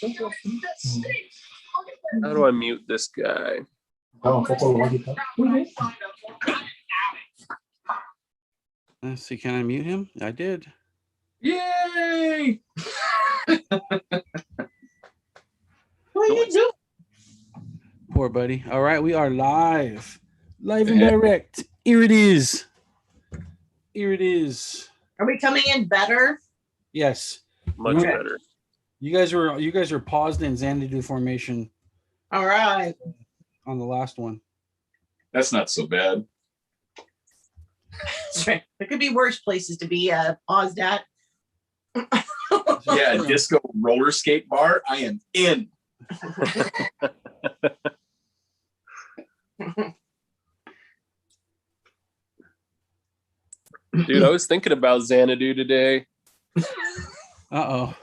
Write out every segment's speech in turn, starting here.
How do I mute this guy? Let's see, can I mute him? I did. Yay! What are you doing? Poor buddy. All right, we are live and direct. Here it is. Here it is. Are we coming in better? Yes, Much better. you guys are paused in Xanadu formation All right. on the last one. That's not so bad. That's right. There could be worse places to be paused at. Yeah, disco roller skate bar. I am in. Dude, I was thinking about Xanadu today. Uh-oh.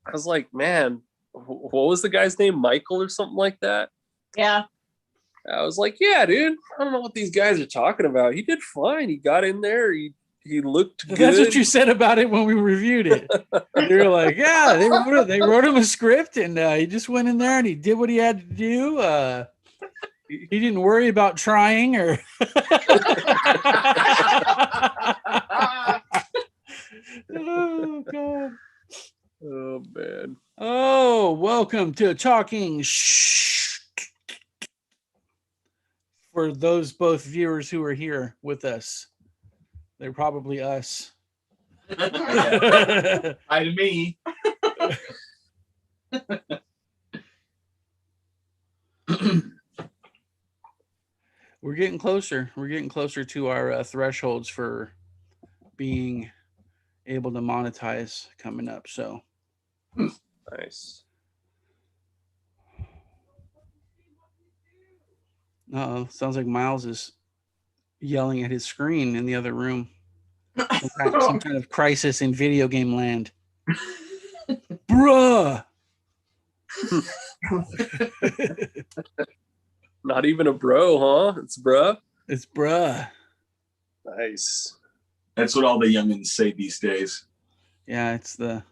I was like, man, what was the guy's name? Michael or something like that? Yeah. I was like, yeah, dude, I don't know what these guys are talking about. He did fine. He got in there. He looked good. That's what you said about it when we reviewed it. You were like, yeah, they wrote him a script and he just went in there and he did what he had to do. He didn't worry about trying or oh god. Oh man. Oh, welcome to Talking Shh. For those both viewers who are here with us. They're probably us. Hi to me. We're getting closer. We're getting closer to our thresholds for being able to monetize coming up. So Nice. Uh-oh, sounds like Miles is yelling at his screen in the other room. Some kind of crisis in video game land. Bruh. Not even a bro, huh? It's bruh. It's bruh. Nice. That's what all the youngins say these days. Yeah, it's the.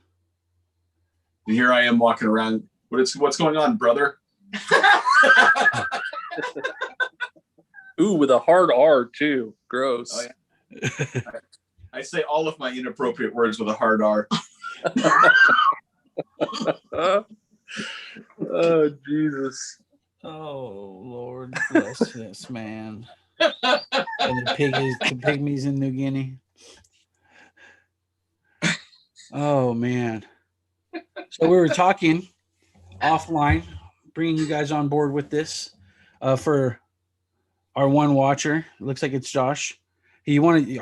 And here I am walking around. What's going on, brother? Ooh, with a hard R too. Gross. Oh, yeah. I say all of my inappropriate words with a hard R. Oh, Jesus. Oh, Lord bless this man. And the pygmies in New Guinea. Oh, man. So we were talking offline, bringing you guys on board with this for our one watcher. It looks like it's Josh. Are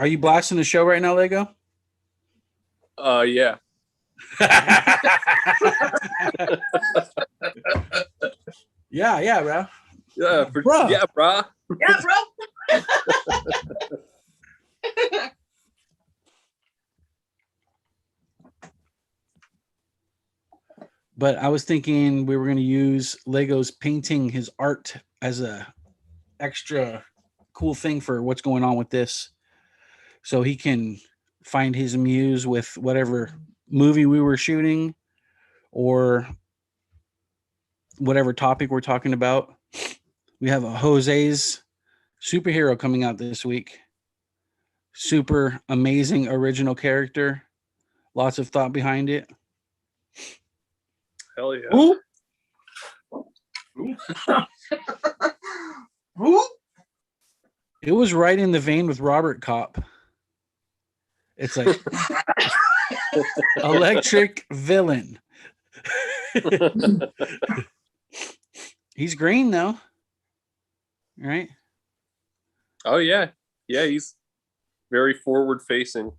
you blasting the show right now, Lego? Yeah. Yeah, bro. Yeah, Bruh. yeah, brah. Yeah, bro. But I was thinking we were going to use Lego's painting his art as a extra cool thing for what's going on with this. So he can find his muse with whatever movie we were shooting or whatever topic we're talking about. We have a Jose's superhero coming out this week. Super amazing original character. Lots of thought behind it. Hell yeah. Ooh. Who? It was right in the vein with Robert Kopp. It's like electric villain. He's green though. Right? Oh yeah. Yeah, he's very forward facing.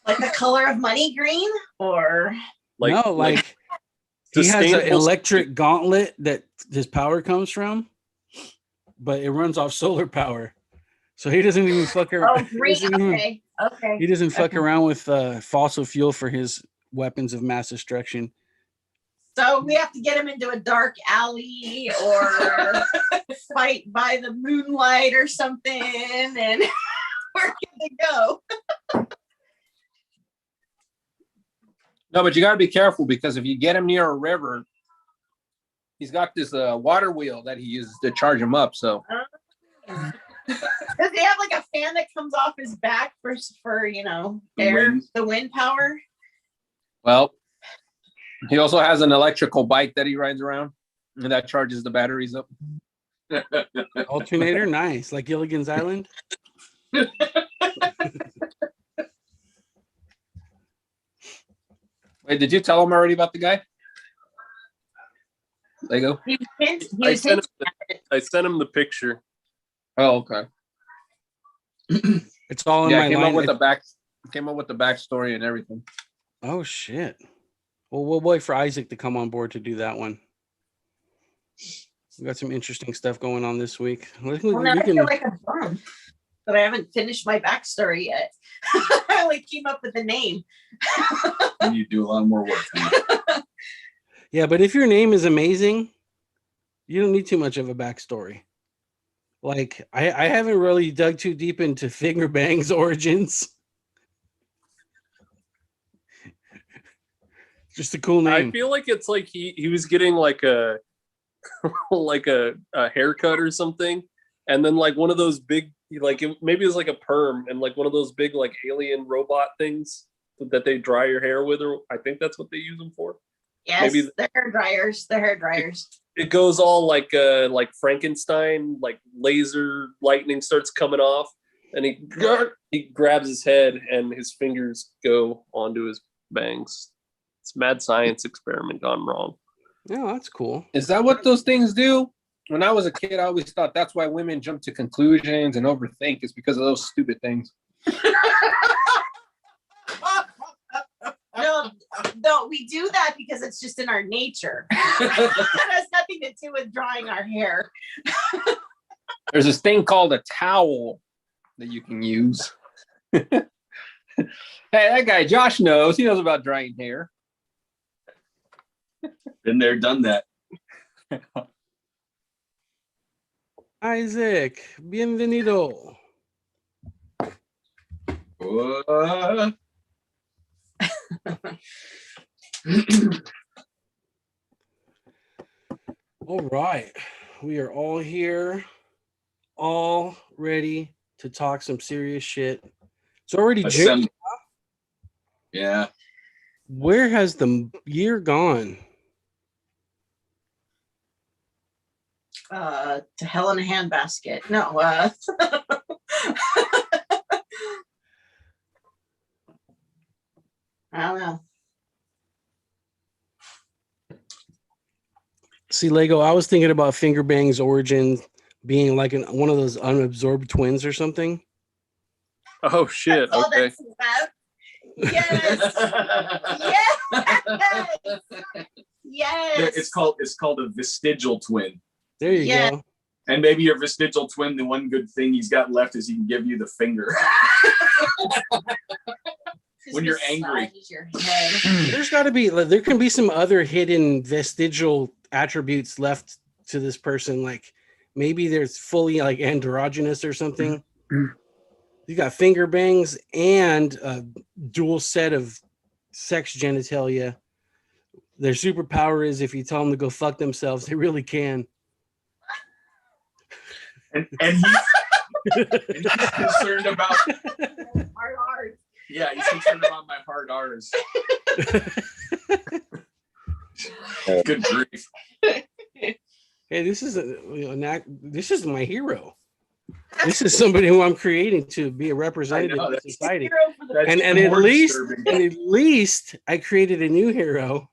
Like the color of money green? Or Like he has an sustainable- electric gauntlet that his power comes from, but it runs off solar power. So he doesn't even fuck around. green. Okay. He doesn't fuck around with fossil fuel for his weapons of mass destruction. So we have to get him into a dark alley or fight by the moonlight or something, and we're good to go. No, but you got to be careful because if you get him near a river, he's got this water wheel that he uses to charge him up. So Does he have like a fan that comes off his back for The air, wind. the wind power? well, he also has an electrical bike that he rides around, and that charges the batteries up. Alternator, nice, like Gilligan's Island. Wait, did you tell him already about the guy? Lego? He was I hinting sent him at it. I sent him the picture. Oh, okay. It's all in Yeah, my came line. up with the backstory and everything. Oh shit. Well, we'll wait for Isaac to come on board to do that one. We got some interesting stuff going on this week. Well, now I feel like a bum, but I haven't finished my backstory yet. I only came up with the name. You do a lot more work. Yeah, but if your name is amazing, you don't need too much of a backstory. Like I haven't really dug too deep into Finger Bang's origins. Just a cool I name. feel like it's like he was getting like a like a haircut or something, and then like one of those big maybe it was like a perm and like one of those big like alien robot things that they dry your hair with, or I think that's what they use them for. Yes, Maybe- the hair dryers. The hair dryers. It goes all like Frankenstein, like laser lightning starts coming off, and he grabs his head and his fingers go onto his bangs. It's mad science experiment gone wrong. Oh, that's cool. Is that what those things do? When I was a kid, I always thought that's why women jump to conclusions and overthink is because of those stupid things. No, we do that because it's just in our nature. It has nothing to do with drying our hair. There's this thing called a towel that you can use. Hey, that guy Josh knows. He knows about drying hair. Been there, done that. Isaac, bienvenido. All right. We are all here, all ready to talk some serious shit. It's already June. Yeah. Where has the year gone? To hell in a handbasket. No, I don't know. See, Lego, I was thinking about Finger Bang's origin being like one of those unabsorbed twins or something. Oh shit! Oh, Okay. that's left. Yes. Yes. Yes. It's called a vestigial twin. There you Yeah. go. And maybe your vestigial twin, the one good thing he's got left is he can give you the finger. When you're angry. Massages your head. There's got to be, there can be some other hidden vestigial attributes left to this person. Like maybe there's fully like androgynous or something. You got finger bangs and a dual set of sex genitalia. Their superpower is if you tell them to go fuck themselves, they really can. And he's concerned about Hard. yeah, he's concerned about my hard R's. Good grief. Hey, this is this is my hero. This is somebody who I'm creating to be a representative I know, of society. Hero for the- That's And even at more least disturbing. and at least I created a new hero.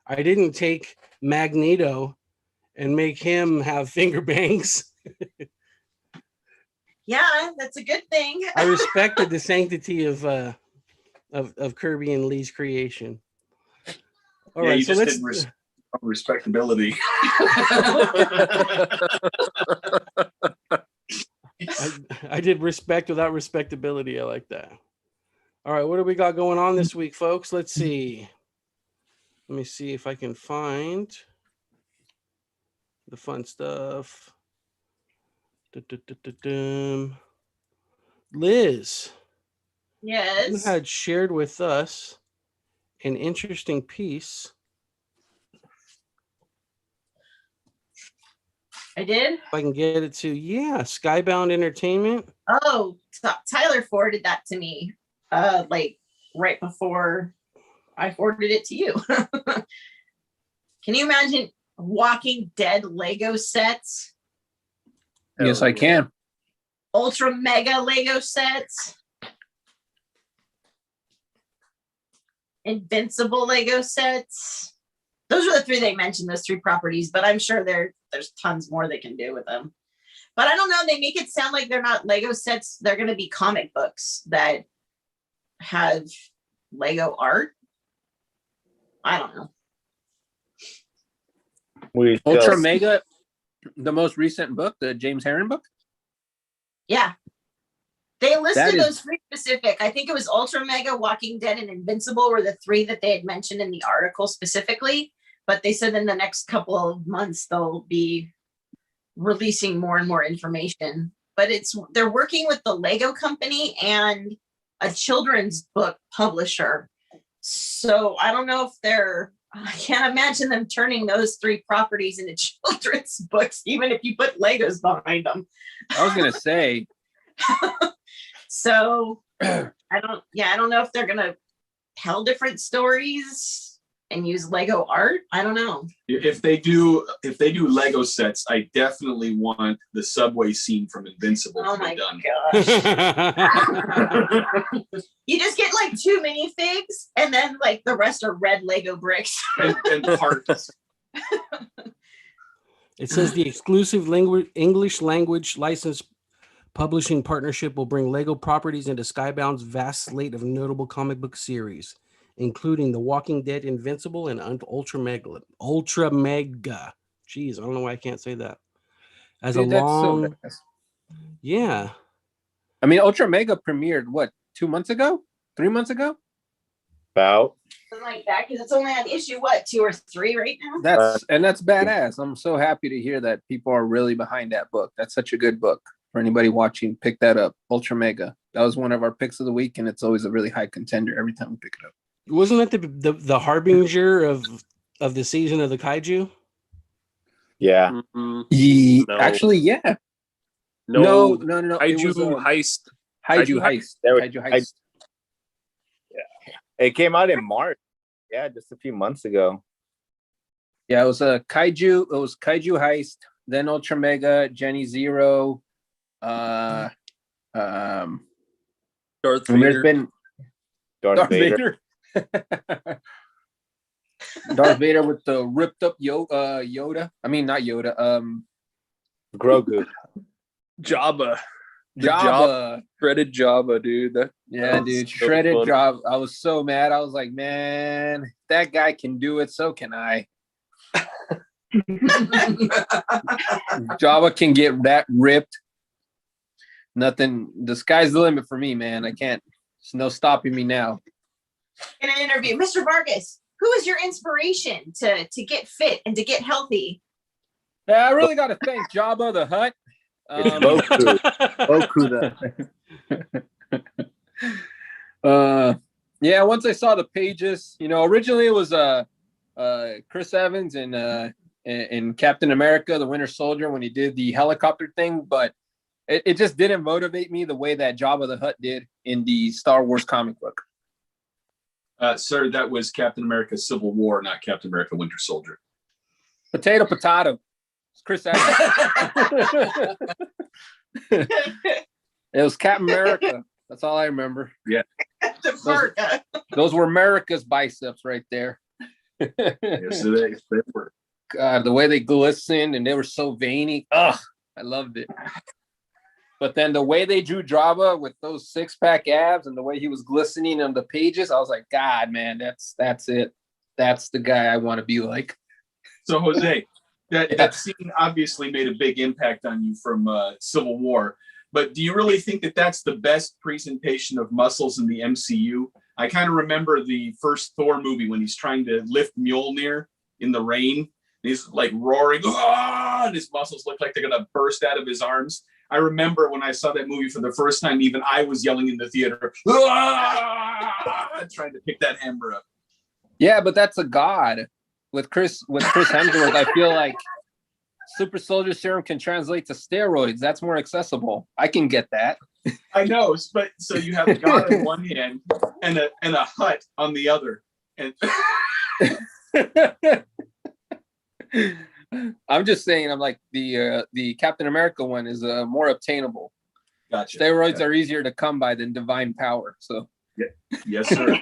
I didn't take Magneto and make him have finger bangs. Yeah, that's a good thing. I respected the sanctity of Kirby and Lee's creation. All Yeah, right, you so just let's. didn't respectability. I did respect without respectability. I like that. All right, what do we got going on this week, folks? Let's see. Let me see if I can find the fun stuff. Du-du-du-du-dum. Liz, you Yes. had shared with us an interesting piece. I did. If I can get it to, Skybound Entertainment. Oh, Tyler forwarded that to me, like right before I forwarded it to you. Can you imagine Walking Dead Lego sets? Yes, I can. Ultra mega Lego sets? Invincible Lego sets? Those are the three they mentioned, those three properties, but I'm sure there's tons more they can do with them. But I don't know, they make it sound like they're not Lego sets, they're going to be comic books that have Lego art. I don't know. Ultra Mega, the most recent book, the James Herron book. Yeah. They listed is- those three specific. I think it was Ultra Mega, Walking Dead, and Invincible were the three that they had mentioned in the article specifically. But they said in the next couple of months they'll be releasing more and more information. But they're working with the Lego company and a children's book publisher. So I don't know if I can't imagine them turning those three properties into children's books, even if you put Legos behind them. I was gonna say, So I don't know if they're gonna tell different stories and use Lego art. I don't know. If they do Lego sets, I definitely want the subway scene from Invincible Oh to be my done. gosh. You just get like 2 minifigs and then like the rest are red Lego bricks. And parts. It says the exclusive English language license publishing partnership will bring Lego properties into Skybound's vast slate of notable comic book series, including The Walking Dead, Invincible, and Ultra Mega. Jeez, I don't know why I can't say that. As dude, a that's so long, badass. yeah. I mean, Ultra Mega premiered what, 2 months ago? 3 months ago? About. Like that, because it's only on issue 2 or 3 right now. That's badass. I'm so happy to hear that people are really behind that book. That's such a good book. For anybody watching, pick that up. Ultra Mega. That was one of our picks of the week, and it's always a really high contender every time we pick it up. Wasn't that the harbinger of the season of the kaiju? Yeah. Mhm. No. Actually, yeah. No, No. Kaiju It was, Heist. Kaiju Heist. There was- Kaiju Heist. It came out in March. Yeah, just a few months ago. Yeah, it was a Kaiju. It was Kaiju Heist, then Ultra Mega, Jenny Zero. Darth And there's Vader. been Darth Vader. Darth Vader with the ripped up Yoda. I mean, not Yoda. Grogu. Jabba. The Jabba. Shredded Jabba, dude. Yeah, That's dude. so Shredded funny. Jabba. I was so mad. I was like, man, if that guy can do it, so can I. Jabba can get that ripped. Nothing. The sky's the limit for me, man. I can't. There's no stopping me now. In an interview, Mr. Vargas, who is your inspiration to get fit and to get healthy? Yeah, I really got to thank Jabba the Hutt. It's Goku. Yeah, once I saw the pages, originally it was Chris Evans and Captain America, the Winter Soldier, when he did the helicopter thing, but it just didn't motivate me the way that Jabba the Hutt did in the Star Wars comic book. Sir, that was Captain America Civil War, not Captain America Winter Soldier. Potato. It's Chris Evans. It was Captain America. That's all I remember. Those were America's biceps right there. Yes, they were. God, the way they glistened and they were so veiny. Ugh, I loved it. But then the way they drew Jabba with those 6-pack abs and the way he was glistening on the pages, I was like, God, man, that's it. That's the guy I want to be like. So, Jose, that scene obviously made a big impact on you from Civil War. But do you really think that that's the best presentation of muscles in the MCU? I kind of remember the first Thor movie when he's trying to lift Mjolnir in the rain. He's like roaring, and his muscles look like they're going to burst out of his arms. I remember when I saw that movie for the first time, even I was yelling in the theater, trying to pick that hammer up. Yeah, but that's a god. With Chris Hemsworth, I feel like super soldier serum can translate to steroids. That's more accessible. I can get that. I know, but so you have God on one hand and a hut on the other, and I'm just saying. I'm like the Captain America one is more obtainable. gotcha. Steroids are easier to come by than divine power. So Yes, sir.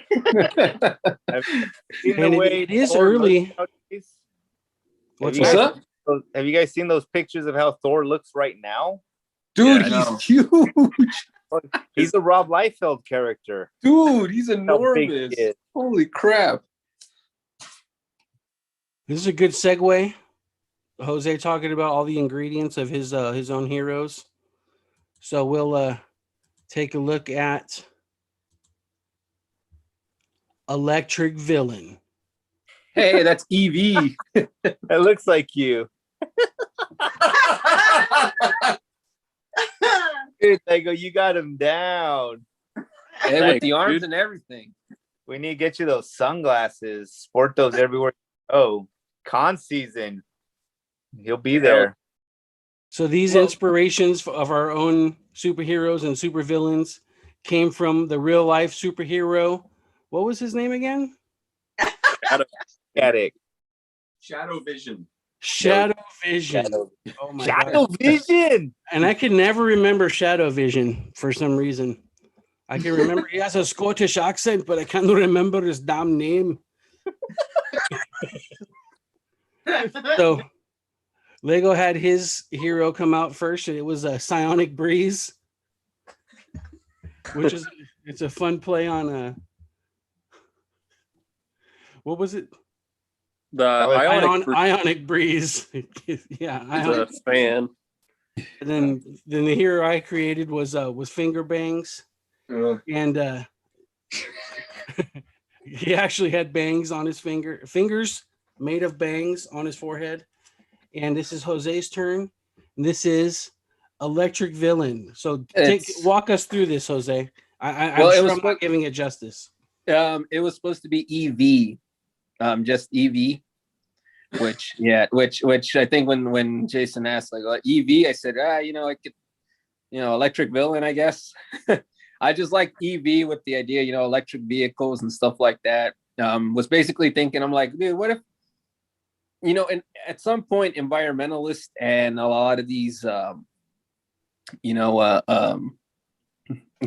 Have you seen And the way it is Thor looks early. nowadays? What's you What's guys- up? up, Have you guys seen those pictures of how Thor looks right now? dude? Yeah, I know. He's huge. He's a Rob Liefeld character. Dude, he's How big enormous. he is. Holy crap. This is a good segue. Jose talking about all the ingredients of his own heroes. So we'll take a look at Electric Villain. Hey, that's EV. It looks like you. Dude, Lego, you got him down. And with Thanks, the arms dude. and everything. We need to get you those sunglasses. Sport those everywhere. Oh, con season. He'll be there. So these Well- inspirations of our own superheroes and supervillains came from the real life superhero. What was his name again? Static. Shadow Vision. Shadow Vision. Shadow, Oh my Shadow God. Vision. And I could never remember Shadow Vision for some reason. I can remember he has a Scottish accent, but I can't remember his damn name. So Lego had his hero come out first, and it was a Psionic Breeze, which is it's a fun play on a what was it? The was Ionic Breeze. Yeah, is Ionic. a fan. And then the hero I created was Finger Bangs, and he actually had bangs on his fingers made of bangs on his forehead. And this is Jose's turn. This is Electric Villain. So walk us through this, Jose. I'm Well, it sure was I'm not giving it justice. It was supposed to be EV, just EV, which I think when Jason asked like EV, I said, I could, Electric Villain, I guess. I just like EV with the idea, electric vehicles and stuff like that. Was basically thinking, I'm like, dude, what if, and at some point, environmentalists and a lot of these,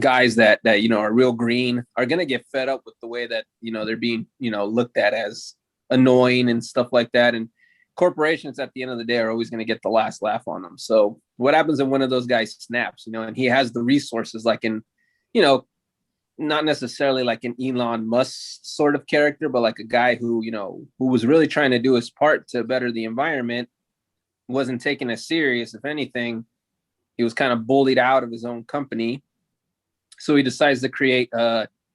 guys that are real green are gonna get fed up with the way that they're being looked at as annoying and stuff like that. And corporations at the end of the day are always going to get the last laugh on them. So what happens when one of those guys snaps, and he has the resources like in, not necessarily like an Elon Musk sort of character, but like a guy who was really trying to do his part to better the environment, wasn't taken as serious. If anything, he was kind of bullied out of his own company. So he decides to create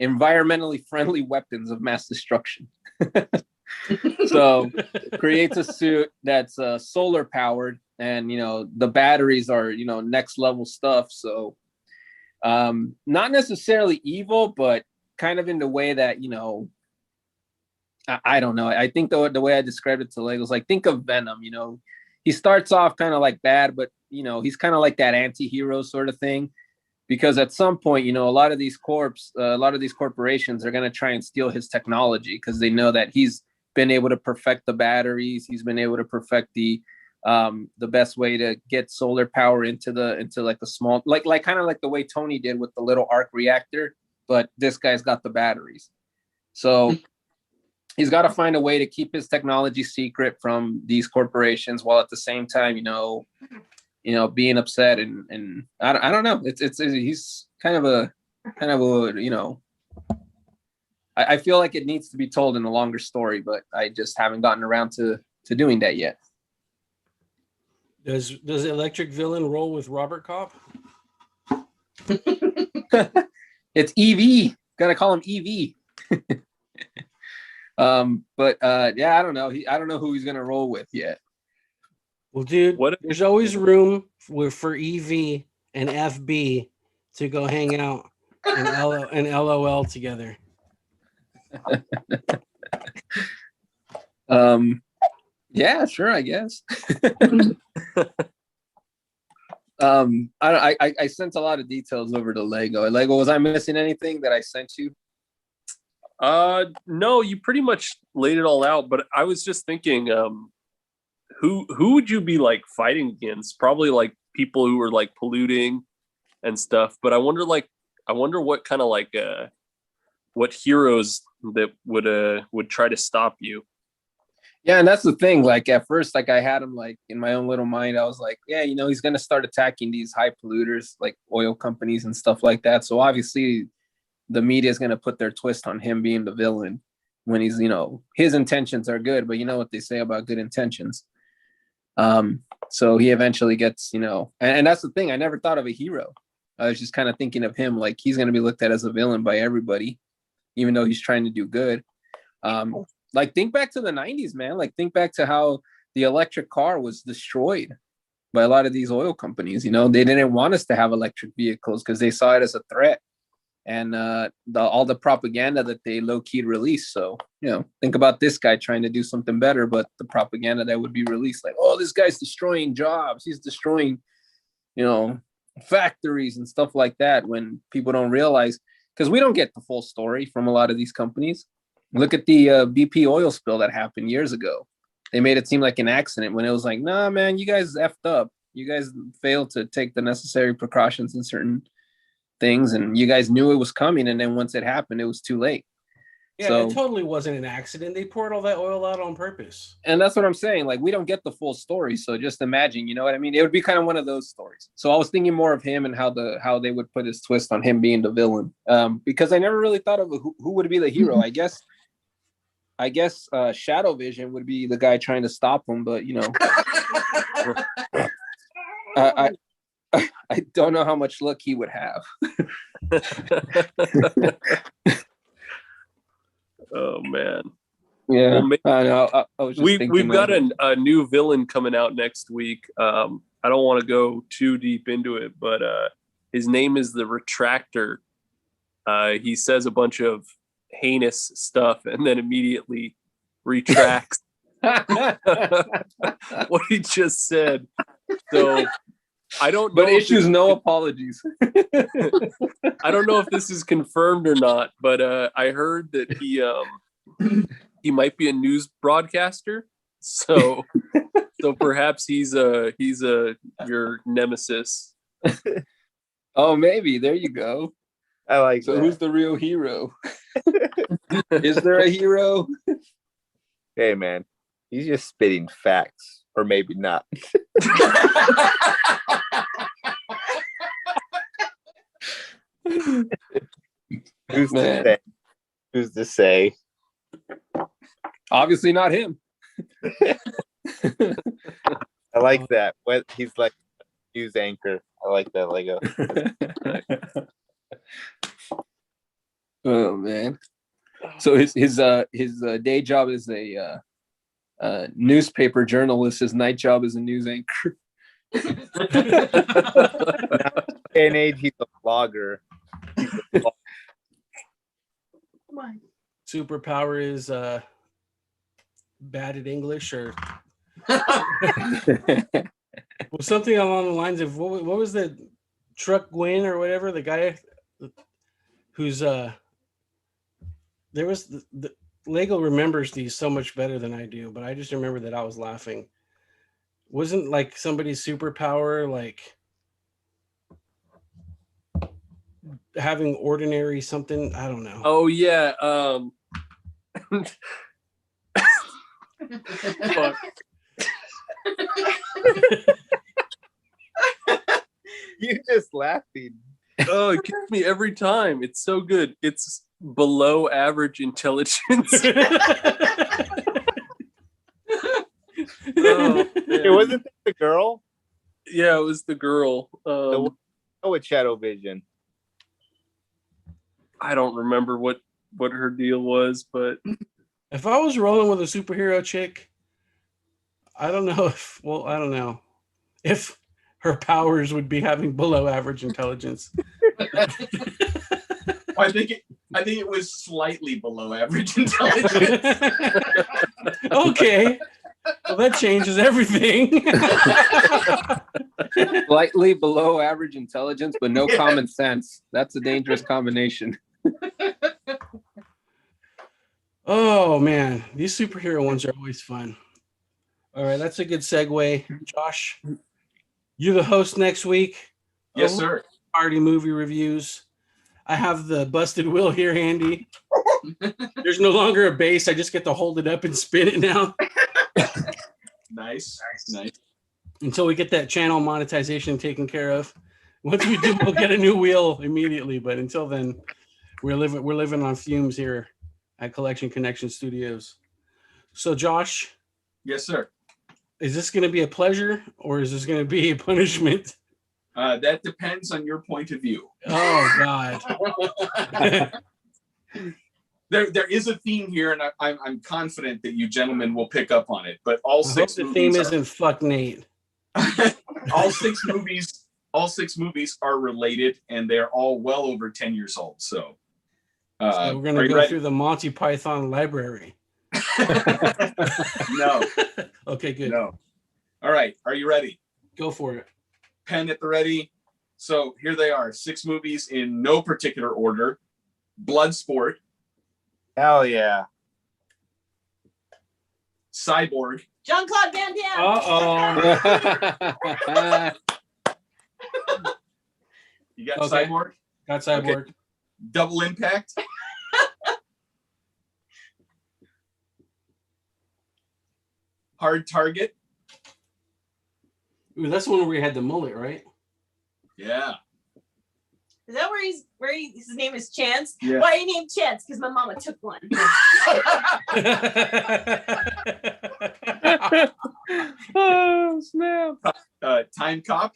environmentally friendly weapons of mass destruction. So creates a suit that's solar powered, and the batteries are next level stuff. So not necessarily evil, but kind of in the way that I don't know. I think the way I described it to Legos, like think of Venom. He starts off kind of like bad, but he's kind of like that anti-hero sort of thing. Because at some point, a lot of these corporations are going to try and steal his technology because they know that he's been able to perfect the batteries. He's been able to perfect the best way to get solar power into like the small, like kind of like the way Tony did with the little arc reactor, but this guy's got the batteries. So he's got to find a way to keep his technology secret from these corporations while at the same time, being upset and I don't know. It's he's kind of a I feel like it needs to be told in a longer story, but I just haven't gotten around to doing that yet. Does Electric Villain roll with Robert Kopp? It's EV. Gotta call him EV. But yeah, I don't know. I don't know who he's gonna roll with yet. Well, dude, What if- there's always room for EV and FB to go hang out and LOL together. Yeah, sure, I guess. I sent a lot of details over to Lego. Lego, was I missing anything that I sent you? No, you pretty much laid it all out, but I was just thinking, who would you be like fighting against? Probably like people who are like polluting and stuff. But I wonder what kind of like what heroes that would try to stop you. Yeah, and that's the thing. Like at first, like I had him like in my own little mind. I was like, yeah, you know, he's gonna start attacking these high polluters like oil companies and stuff like that. So obviously, the media is gonna put their twist on him being the villain when he's, you know, his intentions are good, but you know what they say about good intentions. So he eventually gets, you know, and that's the thing. I never thought of a hero. I was just kind of thinking of him like he's gonna be looked at as a villain by everybody, even though he's trying to do good. Like think back to the 90s, man. Like think back to how the electric car was destroyed by a lot of these oil companies. You know, they didn't want us to have electric vehicles because they saw it as a threat, and all the propaganda that they low-key released. So, you know, think about this guy trying to do something better, but the propaganda that would be released, like, oh, this guy's destroying jobs. He's destroying, you know, factories and stuff like that, when people don't realize, because we don't get the full story from a lot of these companies. Look at the BP oil spill that happened years ago. They made it seem like an accident when it was like, nah, man, you guys effed up. You guys failed to take the necessary precautions in certain things, and you guys knew it was coming. And then once it happened, it was too late. Yeah, So, it totally wasn't an accident. They poured all that oil out on purpose. and that's what I'm saying. Like, we don't get the full story. So just imagine, you know what I mean? It would be kind of one of those stories. So I was thinking more of him and how they would put his twist on him being the villain. Because I never really thought of who would be the hero. I guess Shadow Vision would be the guy trying to stop him, but you know, I don't know how much luck he would have. Oh man. Yeah, Well, maybe, I know. I was just we've thinking got that. a new villain coming out next week. I don't want to go too deep into it, but his name is the Retractor. He says a bunch of heinous stuff and then immediately retracts what he just said. So I don't know. But issues no apologies. I don't know if this is confirmed or not, but I heard that he might be a news broadcaster. So perhaps he's your nemesis. Oh, maybe. There you go. I like So that. who's the real hero? Is there a hero? Hey, man, he's just spitting facts, or maybe not. Who's to Man. say? Who's to say? Obviously not him. I like that. What he's like, news anchor. I like that, Lego. Oh man. So his day job is a newspaper journalist. His night job is a news anchor. Day and age, he's a vlogger. Superpower is bad at English, or was something along the lines of what was the Truck Gwyn or whatever, the guy who's there was the Lego remembers these so much better than I do, but I just remember that I was laughing. Wasn't like somebody's superpower like having ordinary something? I don't know. Oh yeah. Fuck. You just laughing. Oh, it gets me every time. It's so good. It's below average intelligence. Oh, It man. wasn't that the girl. Yeah, it was the girl. Oh, with Shadow Vision. I don't remember what her deal was, but If I was rolling with a superhero chick, I don't know if her powers would be having below average intelligence. I think I think it was slightly below average intelligence. Okay. Well, that changes everything. Slightly below average intelligence, but no Yeah. common sense. That's a dangerous combination. Oh man, these superhero ones are always fun. All right, that's a good segue. Josh, you're the host next week. Yes, of sir. Party movie reviews. I have the busted wheel here handy. There's no longer a base. I just get to hold it up and spin it now Nice. until we get that channel monetization taken care of. Once we do, we'll get a new wheel immediately. But until then, we're living on fumes here at Collection Connection Studios. So, Josh, Yes, sir. is this going to be a pleasure or is this going to be a punishment? That depends on your point of view. Oh God! There is a theme here, and I'm confident that you gentlemen will pick up on it. But all I hope six the theme movies isn't fuck Nate. all six movies are related, and they're all well over 10 years old. So, So we're going are to you go ready? through the Monty Python library. No, Okay, good. no. All right, are you ready? Go for it. Pen at the ready. So here they are, 6 movies in no particular order. Bloodsport, Hell yeah. Cyborg, Jean-Claude Van Damme. Uh-oh. you got Okay. Cyborg, Got Cyborg. Double Impact, Hard Target. Ooh, that's the one where he had the mullet, right? Yeah. Is that where his name is Chance? Yeah. Why he named Chance? Because my mama took one. Oh, snap. Time Cop,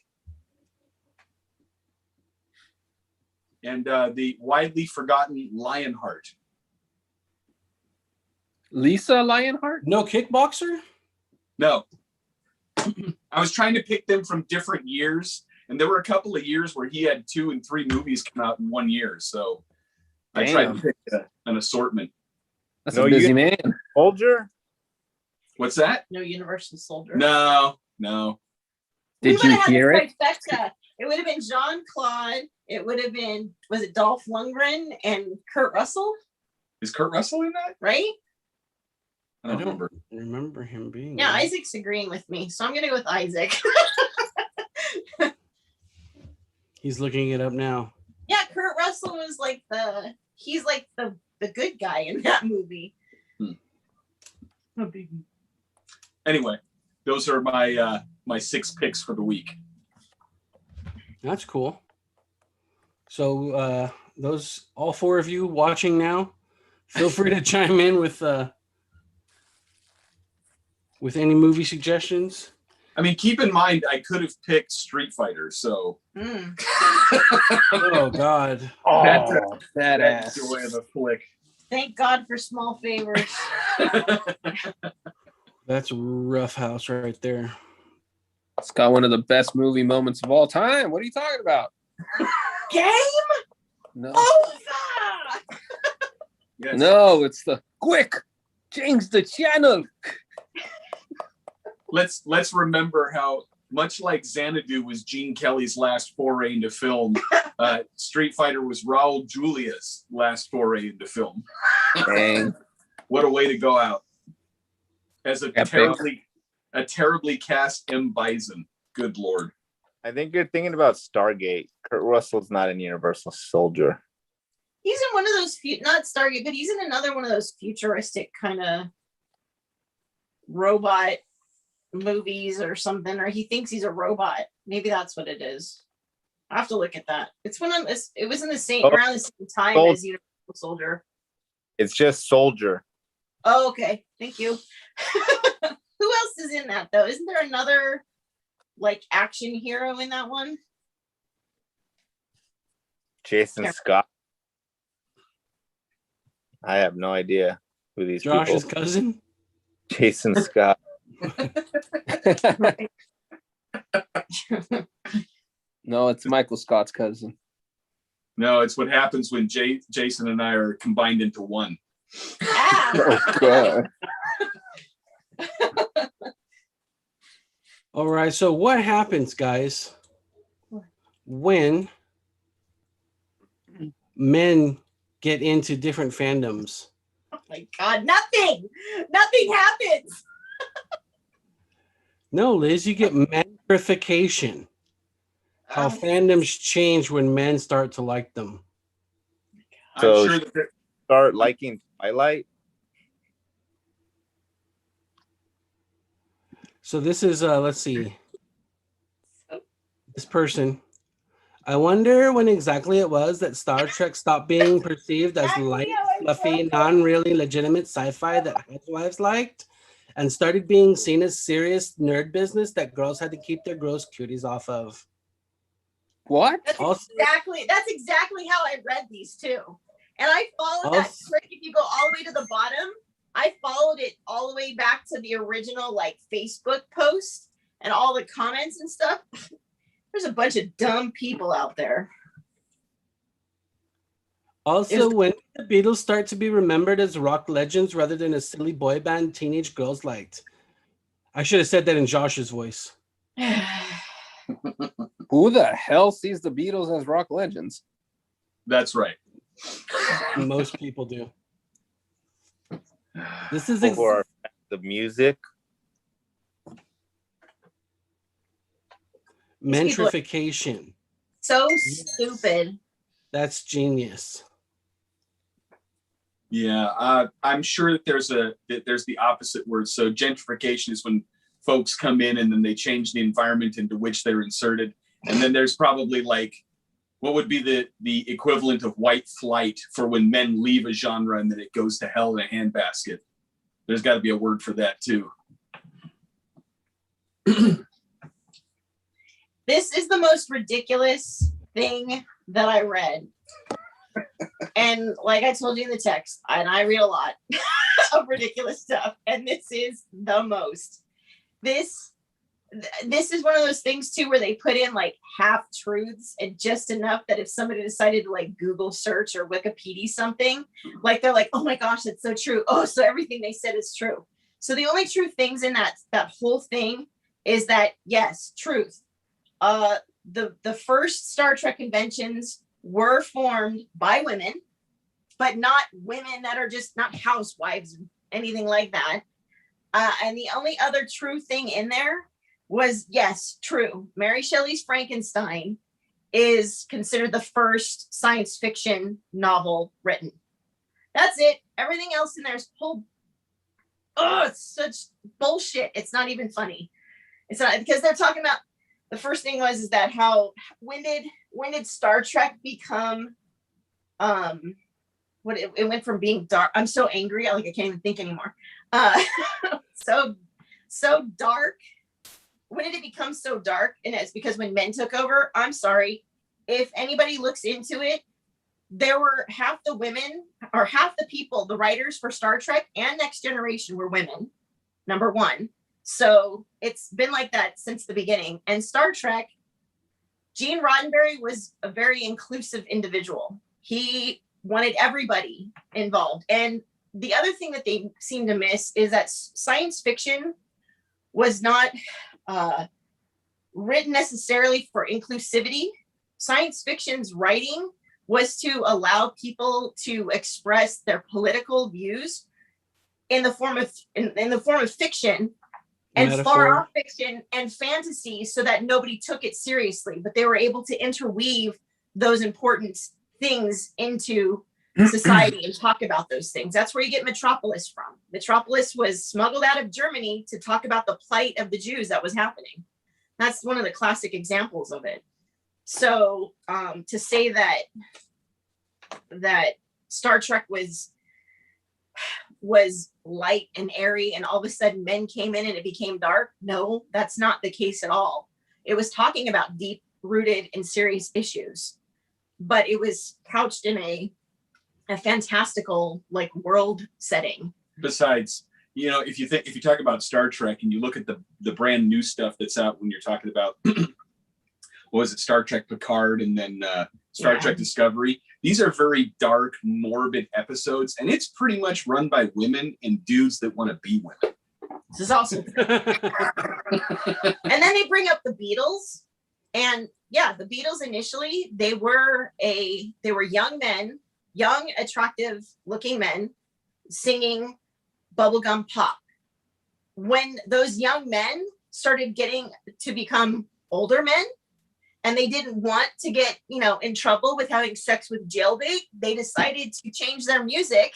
and the widely forgotten Lionheart. Lisa Lionheart? No kickboxer? No, I was trying to pick them from different years, and there were a couple of years where he had 2 and 3 movies come out in one year. So I tried Damn. to pick an assortment. That's No, a busy you- man. Soldier? What's that? No Universal Soldier. No. We Did would've you had the hear it? trifecta. It would have been Jean-Claude. It would have been, was it Dolph Lundgren and Kurt Russell, Is Kurt Russell in that? right? I don't remember. remember him being. Yeah, there. Isaac's agreeing with me. So I'm going to go with Isaac. He's looking it up now. Yeah, Kurt Russell was like he's like the good guy in that movie. Anyway, those are my my 6 picks for the week. That's cool. So those all 4 of you watching now, feel free to chime in with any movie suggestions. I mean, keep in mind, I could have picked Street Fighter, so Mm. Oh God. that's Badass. joy of a flick. Thank God for small favors. That's Rough House right there. It's got one of the best movie moments of all time. What are you talking about? Game No, over. Yes. no, it's the quick change the channel. Let's remember how much like Xanadu was Gene Kelly's last foray into film. Street Fighter was Raul Julia's last foray into film. Dang. What a way to go out! As a Epic. terribly cast M. Bison. Good Lord. I think you're thinking about Stargate. Kurt Russell's not in Universal Soldier. He's in one of those not Stargate, but he's in another one of those futuristic kind of robot movies or something, or he thinks he's a robot. Maybe that's what it is. I have to look at that. It was in the same around the same time as Universal Soldier. It's just Soldier. Oh, okay. Thank you. Who else is in that though? Isn't there another like action hero in that one? Jason Yeah. Scott. I have no idea who these Josh's people. cousin. Jason Scott. No, it's Michael Scott's cousin. No, it's what happens when Jason and I are combined into one. Ah, Oh, God. All right. So what happens, guys, when men get into different fandoms? oh my God, nothing happens. No, Liz, you get mentrification. How fandoms change when men start to like them. So I'm sure that start liking Twilight. So this is let's see. This person. I wonder when exactly it was that Star Trek stopped being perceived as Exactly light, how I fluffy, felt. non-really legitimate sci-fi that housewives liked, and started being seen as serious nerd business that girls had to keep their gross cuties off of. What? Also, That's exactly how I read these too. And I followed that Also- trick. If you go all the way to the bottom, I followed it all the way back to the original like Facebook post and all the comments and stuff. There's a bunch of dumb people out there. Also, when the Beatles start to be remembered as rock legends rather than a silly boy band teenage girls liked. I should have said that in Josh's voice. Who the hell sees the Beatles as rock legends? that's right. Most people do. This is For the music. mentrification. So Yes. stupid. That's genius. Yeah, I'm sure that there's the opposite word. So gentrification is when folks come in and then they change the environment into which they're inserted. And then there's probably like what would be the equivalent of white flight for when men leave a genre and then it goes to hell in a handbasket. There's got to be a word for that too. This is the most ridiculous thing that I read. And like I told you in the text, and I read a lot of ridiculous stuff, and this is the most. This is one of those things too where they put in like half truths and just enough that if somebody decided to like Google search or Wikipedia something, like they're like, oh my gosh, that's so true. Oh, so everything they said is true. So the only true things in that whole thing is that yes, truth. The first Star Trek conventions were formed by women, but not women that are just not housewives, anything like that. And the only other true thing in there was, yes, true. Mary Shelley's Frankenstein is considered the first science fiction novel written. That's it. Everything else in there is pulled. Oh, it's such bullshit. It's not even funny. It's not, because they're talking about the first thing is that how when did Star Trek become what it went from being dark. I'm so angry, I can't even think anymore. So dark. When did it become so dark? And it's because when men took over. I'm sorry. If anybody looks into it, there were half the women or half the people, the writers for Star Trek and Next Generation were women, number one. So it's been like that since the beginning. And Star Trek, Gene Roddenberry was a very inclusive individual. He wanted everybody involved. And the other thing that they seem to miss is that science fiction was not written necessarily for inclusivity. Science fiction's writing was to allow people to express their political views in the form of fiction and Metaphor. far off fiction and fantasy, so that nobody took it seriously, but they were able to interweave those important things into society and talk about those things. That's where you get Metropolis from. Metropolis was smuggled out of Germany to talk about the plight of the Jews that was happening. That's one of the classic examples of it. So to say that Star Trek was light and airy and all of a sudden men came in and it became dark, no, that's not the case at all. It was talking about deep rooted and serious issues, but it was couched in a fantastical world setting. Besides, if you talk about Star Trek and you look at the brand new stuff that's out, when you're talking about what was it, Star Trek Picard, and then Star Yeah. Trek Discovery. These are very dark, morbid episodes, and it's pretty much run by women and dudes that want to be women. This is also true. And then they bring up the Beatles, and yeah, the Beatles initially they were young men, young, attractive looking men singing bubblegum pop. When those young men started getting to become older men and they didn't want to get, in trouble with having sex with jailbait, they decided to change their music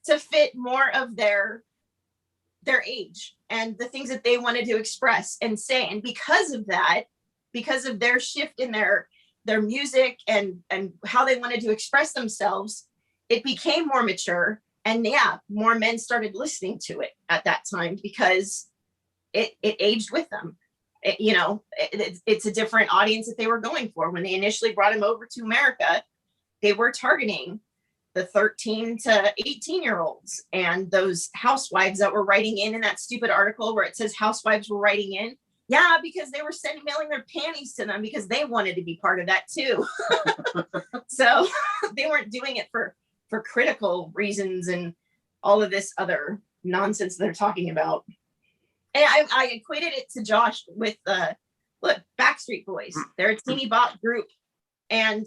to fit more of their age and the things that they wanted to express and say. And because of that, because of their shift in their music and how they wanted to express themselves, it became more mature. And yeah, more men started listening to it at that time because it aged with them. It's a different audience that they were going for. When they initially brought him over to America, they were targeting the 13 to 18-year-olds and those housewives that were writing in that stupid article where it says housewives were writing in. Yeah, because they were mailing their panties to them because they wanted to be part of that too. So they weren't doing it for critical reasons and all of this other nonsense they're talking about. And I equated it to Josh with Backstreet Boys. They're a teeny bop group, and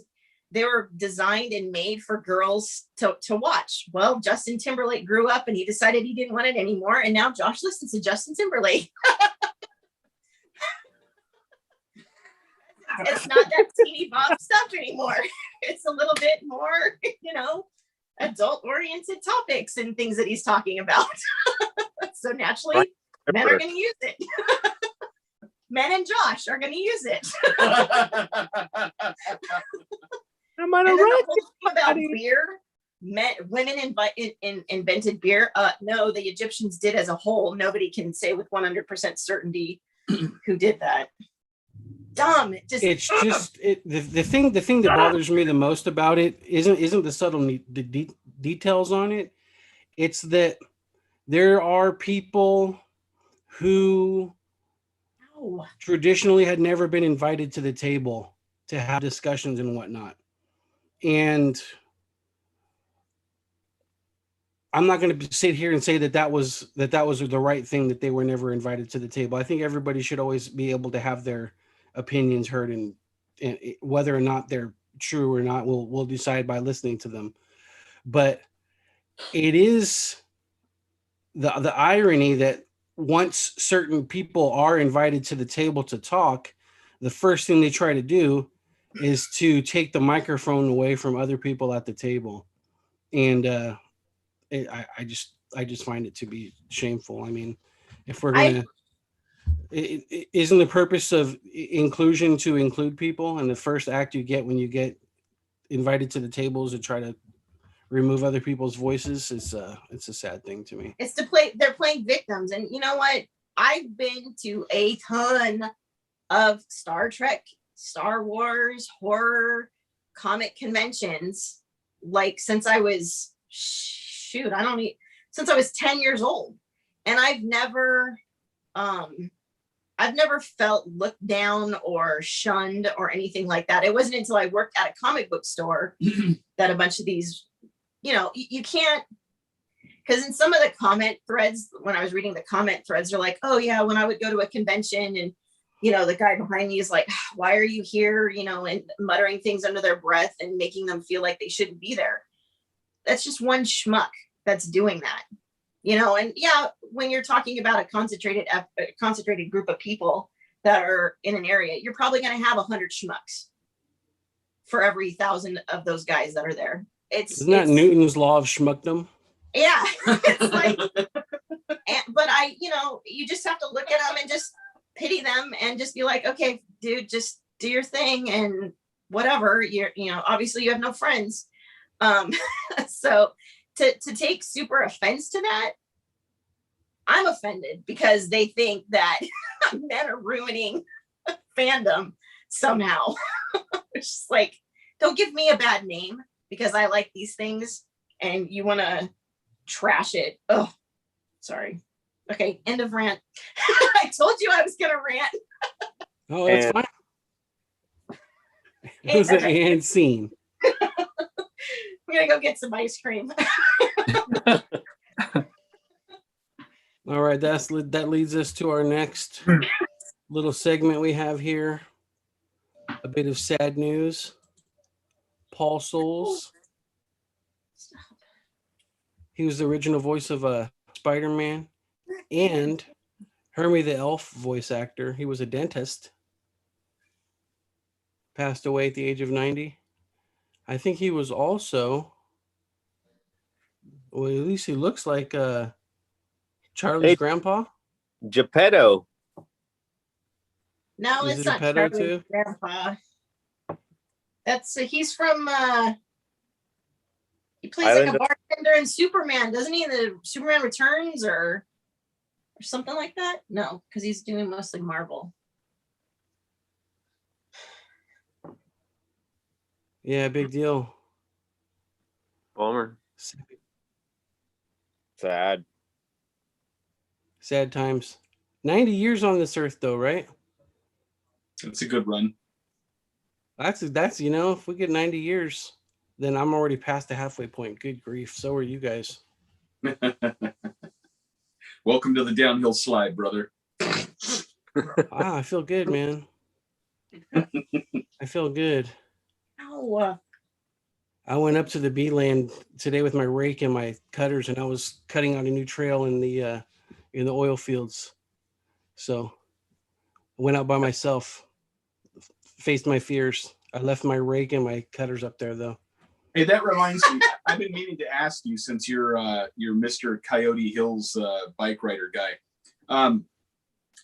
they were designed and made for girls to watch. Well, Justin Timberlake grew up and he decided he didn't want it anymore, and now Josh listens to Justin Timberlake. It's not that teeny bop stuff anymore. It's a little bit more, adult oriented topics and things that he's talking about. So naturally, men are going to use it. Men and Josh are going to use it. I'm on And a then the road. whole thing about beer, women invented beer. No, the Egyptians did as a whole. Nobody can say with 100% certainty who did that. Dumb. The thing that bothers me the most about it isn't the subtle details on it. It's that there are people who traditionally had never been invited to the table to have discussions and whatnot. And I'm not going to sit here and say that was the right thing that they were never invited to the table. I think everybody should always be able to have their opinions heard, and whether or not they're true or not, we'll decide by listening to them. But it is the irony that once certain people are invited to the table to talk, the first thing they try to do is to take the microphone away from other people at the table. And I just find it to be shameful. I mean, if we're going to, isn't the purpose of inclusion to include people? And the first act you get when you get invited to the tables and try to remove other people's voices, it's a sad thing to me. It's they're playing victims. And you know what? I've been to a ton of Star Trek, Star Wars, horror, comic conventions, like since I was, since I was 10 years old. And I've never felt looked down or shunned or anything like that. It wasn't until I worked at a comic book store that a bunch of these, you can't, because in some of the comment threads, when I was reading the comment threads, they're like, oh yeah, when I would go to a convention and, the guy behind me is like, why are you here? And muttering things under their breath and making them feel like they shouldn't be there. That's just one schmuck that's doing that. And yeah, when you're talking about a concentrated group of people that are in an area, you're probably going to have 100 schmucks for every 1,000 of those guys that are there. Isn't that Newton's law of schmuckdom? Yeah. It's like, but you just have to look at them and just pity them and just be like, okay, dude, just do your thing and whatever. Obviously you have no friends. So to take super offense to that, I'm offended because they think that men are ruining fandom somehow. It's just like, don't give me a bad name because I like these things and you want to trash it. Oh, sorry. Okay, end of rant. I told you I was going to rant. Oh, that's And- fine. It was an and scene. We're gonna go get some ice cream. All right, that leads us to our next little segment we have here. A bit of sad news. Paul Souls. He was the original voice of Spider-Man and Hermie the Elf voice actor. He was a dentist. Passed away at the age of 90. I think he was also, well, at least he looks like Charlie's Hey. grandpa. Geppetto. No, Is it's it not Geppetto Charlie's too? grandpa. That's he's from he plays Island like a of- bartender in Superman, doesn't he? In the Superman Returns or something like that? No, because he's doing mostly Marvel. Yeah, big deal. Bummer. Sad. Sad times. 90 years on this earth though, right? It's a good run. That's if we get 90 years, then I'm already past the halfway point. Good grief. So are you guys. Welcome to the downhill slide, brother. I feel good, man. I feel good. Oh, I went up to the bee land today with my rake and my cutters, and I was cutting out a new trail in the oil fields. So I went out by myself, faced my fears. I left my rake and my cutters up there, though. Hey, that reminds me. I've been meaning to ask you since you're Mr. Coyote Hills bike rider guy.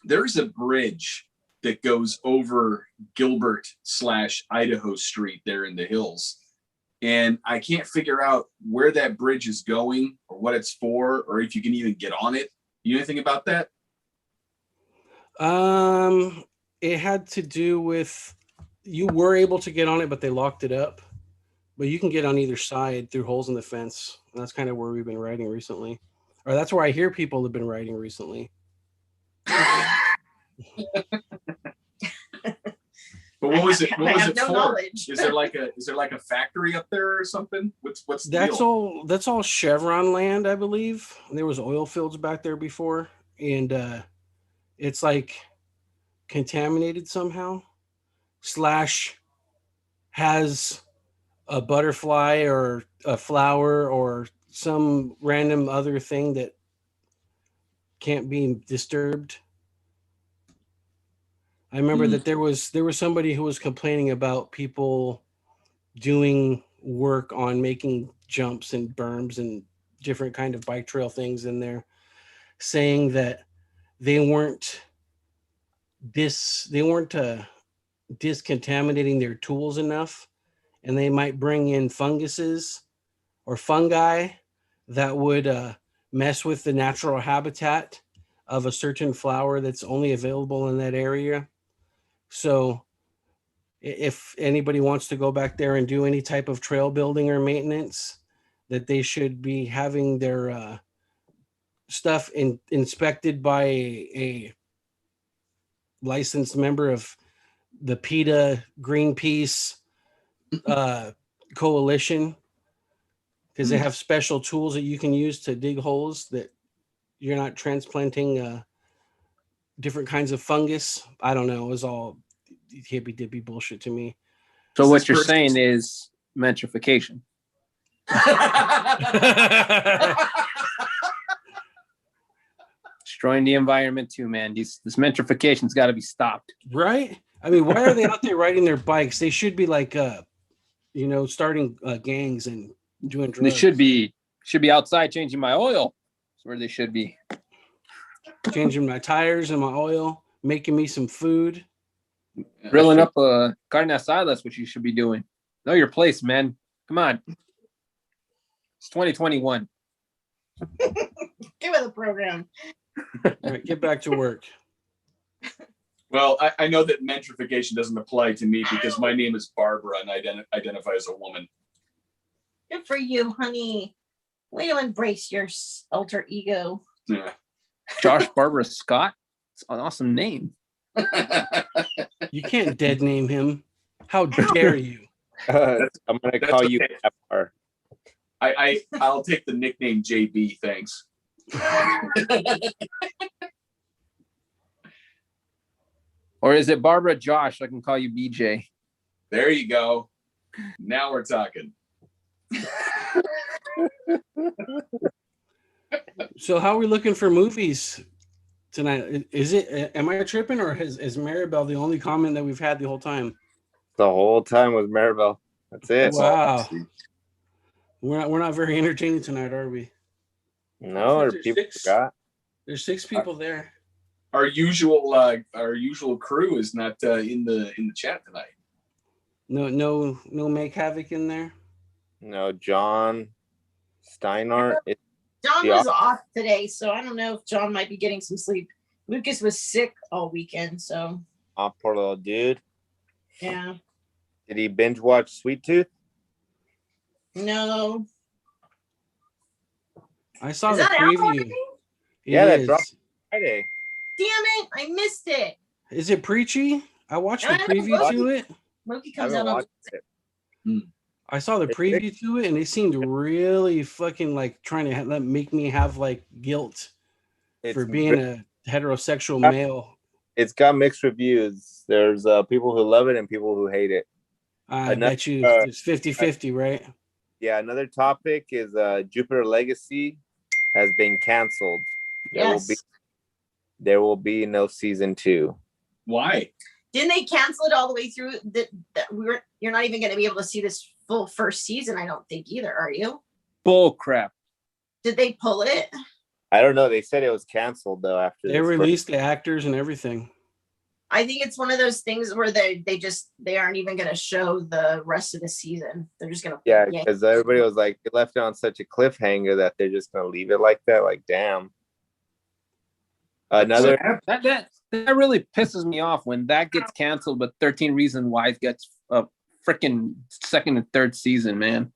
There's a bridge that goes over Gilbert/Idaho Street there in the hills, and I can't figure out where that bridge is going or what it's for, or if you can even get on it. You know anything about that? It had to do with you were able to get on it, but they locked it up. But you can get on either side through holes in the fence. And that's kind of where we've been riding recently, or that's where I hear people have been riding recently. But what was it? I What was have it no for? knowledge. Is there like a factory up there or something? What's the That's deal? that's all Chevron land, I believe. There was oil fields back there before, and it's like contaminated somehow. / has a butterfly or a flower or some random other thing that can't be disturbed. I remember that there was somebody who was complaining about people doing work on making jumps and berms and different kind of bike trail things in there, saying that they weren't discontaminating their tools enough, and they might bring in funguses or fungi that would mess with the natural habitat of a certain flower that's only available in that area. So if anybody wants to go back there and do any type of trail building or maintenance, that they should be having their stuff inspected by a licensed member of the PETA Greenpeace coalition, because they have special tools that you can use to dig holes that you're not transplanting different kinds of fungus. I don't know. It was all hippy dippy bullshit to me. So Is what this you're person- saying is gentrification. Destroying the environment too, man. This gentrification's got to be stopped. Right? I mean, why are they out there riding their bikes? They should be like, starting gangs and doing drugs. They should be outside changing my oil. That's where they should be. Changing my tires and my oil, making me some food. Grilling up a carne asada. That's what you should be doing. Know your place, man. Come on. It's 2021. Get with the program. All right, get back to work. Well, I know that gentrification doesn't apply to me because my name is Barbara and I identify as a woman. Good for you, honey. Way to embrace your alter ego. Yeah. Josh Barbara Scott. It's an awesome name. You can't dead name him. How dare you? I'm gonna that's call you okay. FR. I'll take the nickname JB. Thanks. Or is it Barbara Josh? I can call you BJ. There you go. Now we're talking. So how are we looking for movies tonight? Is it? Am I tripping, or is Maribel the only comment that we've had the whole time? The whole time was Maribel. That's it. That's all I Wow. see. We're not very entertaining tonight, are we? No, or There's people six. forgot. There's 6 people there. Our usual crew is not in the chat tonight. No make havoc in there. No, John Steinhardt. John Yeah. was off today, so I don't know if John might be getting some sleep. Lucas was sick all weekend, so Oh, poor little dude. yeah. Did he binge watch Sweet Tooth? No. I saw Is the that out preview. already? Yeah, that is. dropped Friday. Damn it, I missed it. Is it preachy? I watched the I know, preview what? to it. Loki I comes haven't out on watched it. I saw the It's preview to it, and they seemed really fucking like trying to make me have like guilt for It's being a heterosexual male. It's got mixed reviews. There's people who love it and people who hate it. I Another- bet you it's 50-50, right? Yeah, another topic is Jupiter Legacy has been canceled. Yes. There will be no season 2. Why? Didn't they cancel it all the way through? You're not even going to be able to see this full first season, I don't think either, are you? Bull crap. Did they pull it? I don't know. They said it was canceled though after They this first- released the actors and everything. I think it's one of those things where they aren't even going to show the rest of the season. They're just going to Yeah, because everybody was like, they left it on such a cliffhanger that they're just gonna leave it like that. Like, damn. Another That really pisses me off when that gets canceled, but 13 Reasons Why gets a freaking second and third season, man.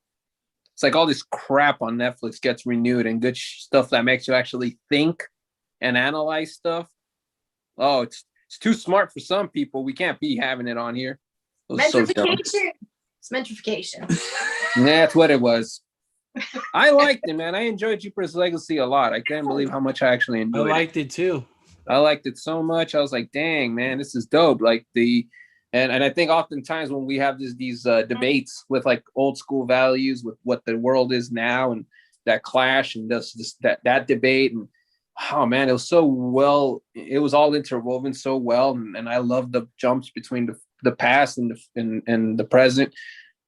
It's like all this crap on Netflix gets renewed and good stuff that makes you actually think and analyze stuff. Oh, it's too smart for some people. We can't be having it on here. It was so dumb. Mentrification. It's mentrification. Yeah, that's what it was. I liked it, man. I enjoyed Jupiter's Legacy a lot. I can't believe how much I actually I enjoyed it. liked it too. I liked it so much. I was like, dang, man, this is dope. Like and I think oftentimes when we have these debates with like old school values with what the world is now and that clash and that debate and oh man, it was so well, it was all interwoven so well. And I love the jumps between the past and the present.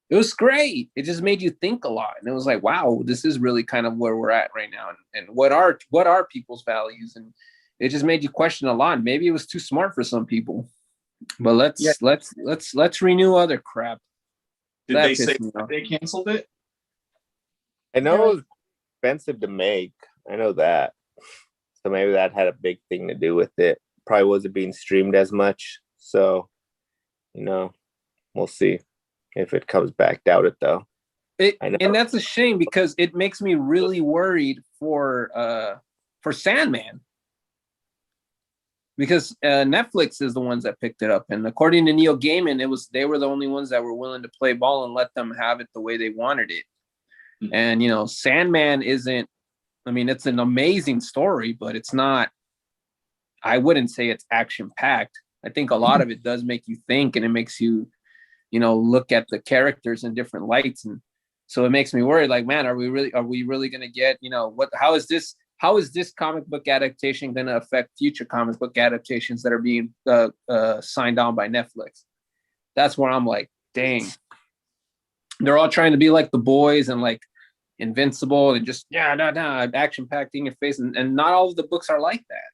It was great. It just made you think a lot. And it was like, wow, this is really kind of where we're at right now. And what are people's values? And it just made you question a lot. Maybe it was too smart for some people, but let's renew other crap. Did That they say pissed me off. they canceled it? I know it was expensive to make. I know that. So maybe that had a big thing to do with it. Probably wasn't being streamed as much. So, we'll see if it comes back. Doubt it though. I know. And that's a shame because it makes me really worried for Sandman. Because Netflix is the ones that picked it up, and according to Neil Gaiman, they were the only ones that were willing to play ball and let them have it the way they wanted it. Mm-hmm. And Sandman isn't. I mean, it's an amazing story, but it's not. I wouldn't say it's action packed. I think a lot of it does make you think, and it makes you, look at the characters in different lights, and so it makes me worried. Like, man, are we really going to get? How is this comic book adaptation going to affect future comic book adaptations that are being signed on by Netflix? That's where I'm like, dang. They're all trying to be like The Boys and like Invincible and just, action packed in your face. And not all of the books are like that.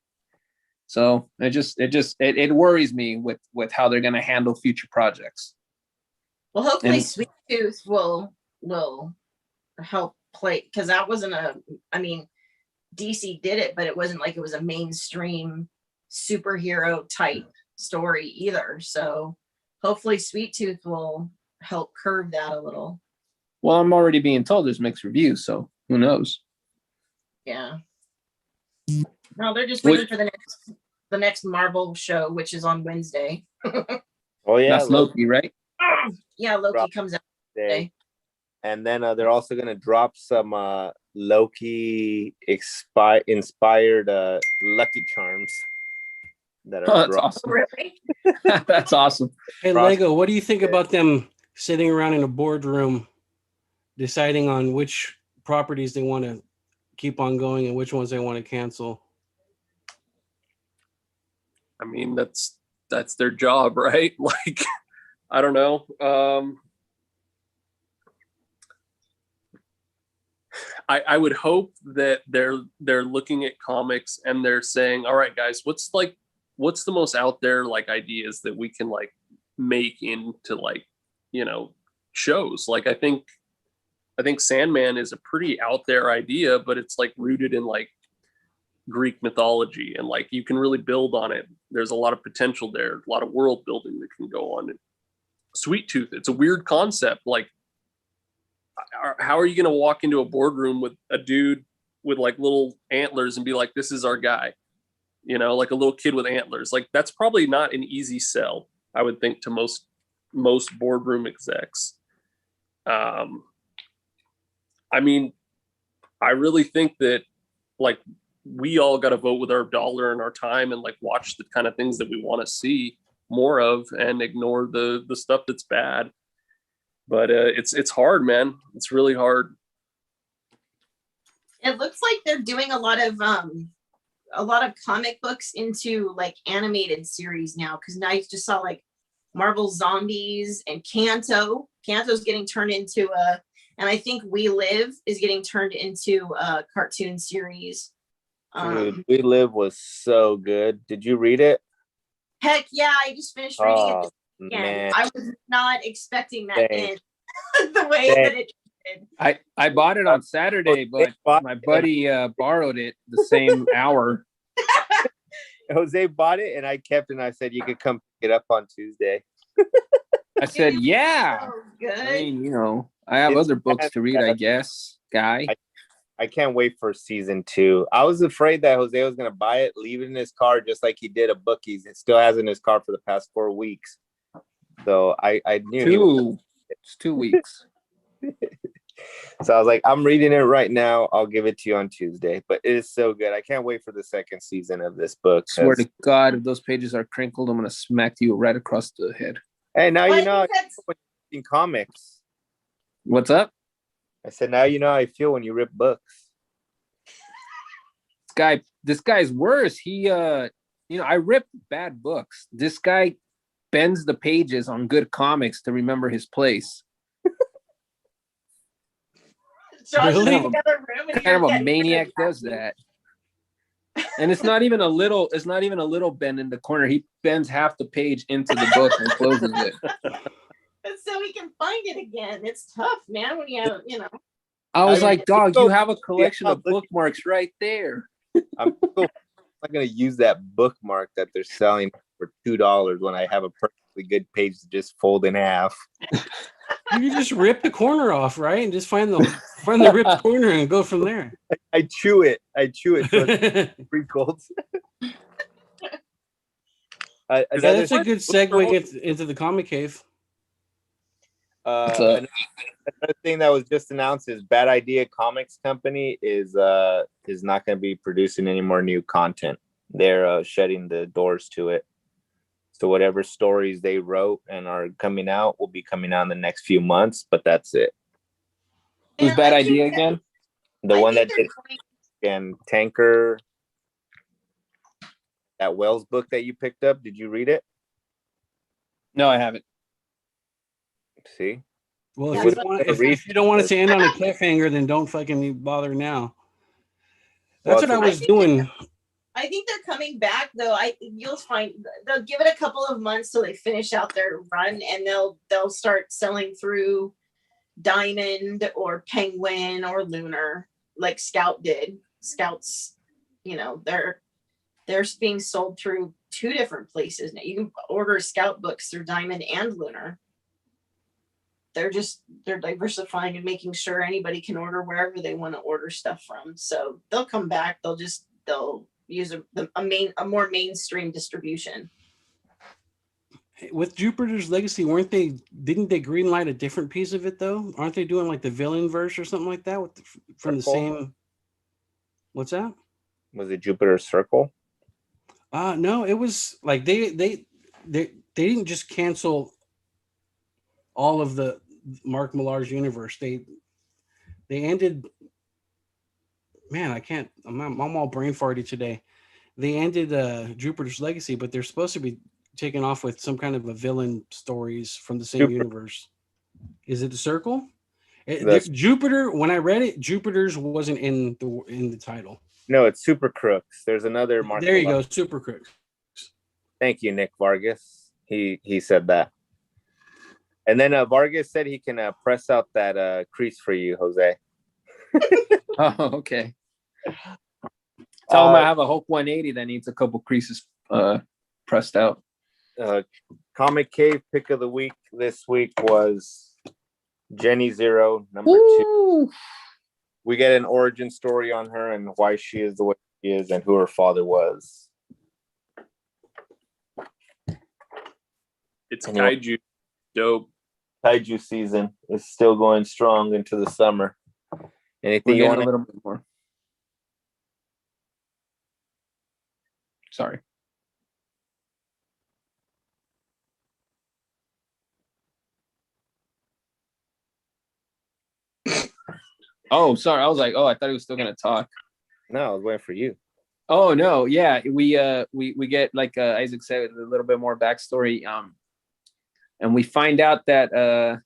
So it worries me with how they're going to handle future projects. Well, hopefully Sweet Tooth will help play, because that wasn't DC did it, but it wasn't like it was a mainstream superhero type story either. So hopefully Sweet Tooth will help curve that a little. Well, I'm already being told there's mixed reviews, so who knows? Yeah. No, they're just waiting for the next Marvel show, which is on Wednesday. Oh yeah, that's Loki, right? Yeah, Loki Drop comes out Day. today. And then they're also gonna drop some Loki inspired Lucky Charms that Oh, are that's dropped. awesome. Really? That's awesome. Hey, Frost- Lego, what do you think about them sitting around in a boardroom deciding on which properties they want to keep on going and which ones they want to cancel? I mean, that's their job, right? Like, I don't know. I would hope that they're looking at comics and they're saying, all right, guys, what's the most out there like ideas that we can like make into like, you know, shows. Like I think Sandman is a pretty out there idea, but it's like rooted in like Greek mythology and like you can really build on it. There's a lot of potential there, a lot of world building that can go on. And Sweet Tooth, it's a weird concept. Like, how are you going to walk into a boardroom with a dude with like little antlers and be like, this is our guy, you know, like a little kid with antlers? Like that's probably not an easy sell, I would think, to most boardroom execs. I mean, I really think that like we all got to vote with our dollar and our time and like watch the kind of things that we want to see more of and ignore the stuff that's bad. But it's hard, man. It's really hard. It looks like they're doing a lot of comic books into like animated series now, because now you just saw like Marvel Zombies and Kanto. Kanto's getting turned into and I think We Live is getting turned into a cartoon series. Dude, We Live was so good. Did you read it? Heck yeah, I just finished reading it this weekend. Man. I was not expecting that Same. in the way that it did. I bought it on Saturday, but my buddy borrowed it the same hour. Jose bought it and I kept it and I said you could come pick it up on Tuesday. I said, yeah. So good. I mean, you know, I have It's other books to read, I guess, guy. I can't wait for season 2. I was afraid that Jose was going to buy it, leave it in his car, just like he did a Bookies. It still has in his car for the past 4 weeks. So I knew It's 2 weeks. So I was like, I'm reading it right now. I'll give it to you on Tuesday. But it is so good. I can't wait for the second season of this book. Swear to God, if those pages are crinkled, I'm gonna smack you right across the head. Hey, now Well, you know I think that's- in comics. What's up? I said, now you know how I feel when you rip books. This guy's worse. He I rip bad books. This guy bends the pages on good comics to remember his place. Josh is Really? in the other room and Kind of you're a getting maniac rid of does that. And it's not even a little bend in the corner. He bends half the page into the book and closes it. so he can find it again. It's tough, man, when you have, I was I mean, like, dog, you have a collection yeah, of bookmarks right there. I'm not going to use that bookmark that they're selling for $2 when I have a perfectly good page to just fold in half. You just rip the corner off, right? And just find the ripped corner and go from there. I chew it so it's wrinkled. That's a good segue into the comic cave. What's up? Another thing that was just announced is Bad Idea Comics Company is not going to be producing any more new content. They're shutting the doors to it. So whatever stories they wrote and are coming out will be coming out in the next few months, but that's it. Who's Bad Idea again? The one that did and Tanker, that Wells book that you picked up, did you read it? No, I haven't. See? Well, Yeah, if you, but- don't want, if you don't want it to end on a cliffhanger, then don't fucking bother now. That's Well, what I it's was doing. I think they're coming back though. You'll find they'll give it a couple of months till they finish out their run, and they'll start selling through Diamond or Penguin or Lunar, like Scout did. Scouts, they're being sold through 2 different places now. You can order Scout books through Diamond and Lunar. They're diversifying and making sure anybody can order wherever they want to order stuff from. So they'll come back. They'll use a more mainstream distribution. With Jupiter's Legacy, didn't they greenlight a different piece of it though? Aren't they doing like the villain verse or something like that from the Circle? same? What's that? Was it Jupiter's Circle? No, it was like they didn't just cancel all of the Mark Millar's universe. They ended. Man, I can't. I'm all brain farty today. They ended Jupiter's Legacy, but they're supposed to be taking off with some kind of a villain stories from the same Super. universe. Is it the Circle? That's- Jupiter. When I read it, Jupiter's wasn't in the title. No, it's Super Crooks. There's another Mark. There you Millar. go, Super Crooks. Thank you, Nick Vargas. He said that. And then Vargas said he can press out that crease for you, Jose. Oh, okay. Tell him I have a Hulk 180 that needs a couple creases pressed out. Comic Cave pick of the week this week was Jenny Zero, number 2. We get an origin story on her and why she is the way she is and who her father was. It's Kaiju. Dope. Kaiju season is still going strong into the summer. Anything We're you getting want a to? little bit more. Sorry. Oh, sorry. I was like, I thought he was still gonna talk. No, I was waiting for you. Oh no, yeah, we get like Isaac said a little bit more backstory, and we find out that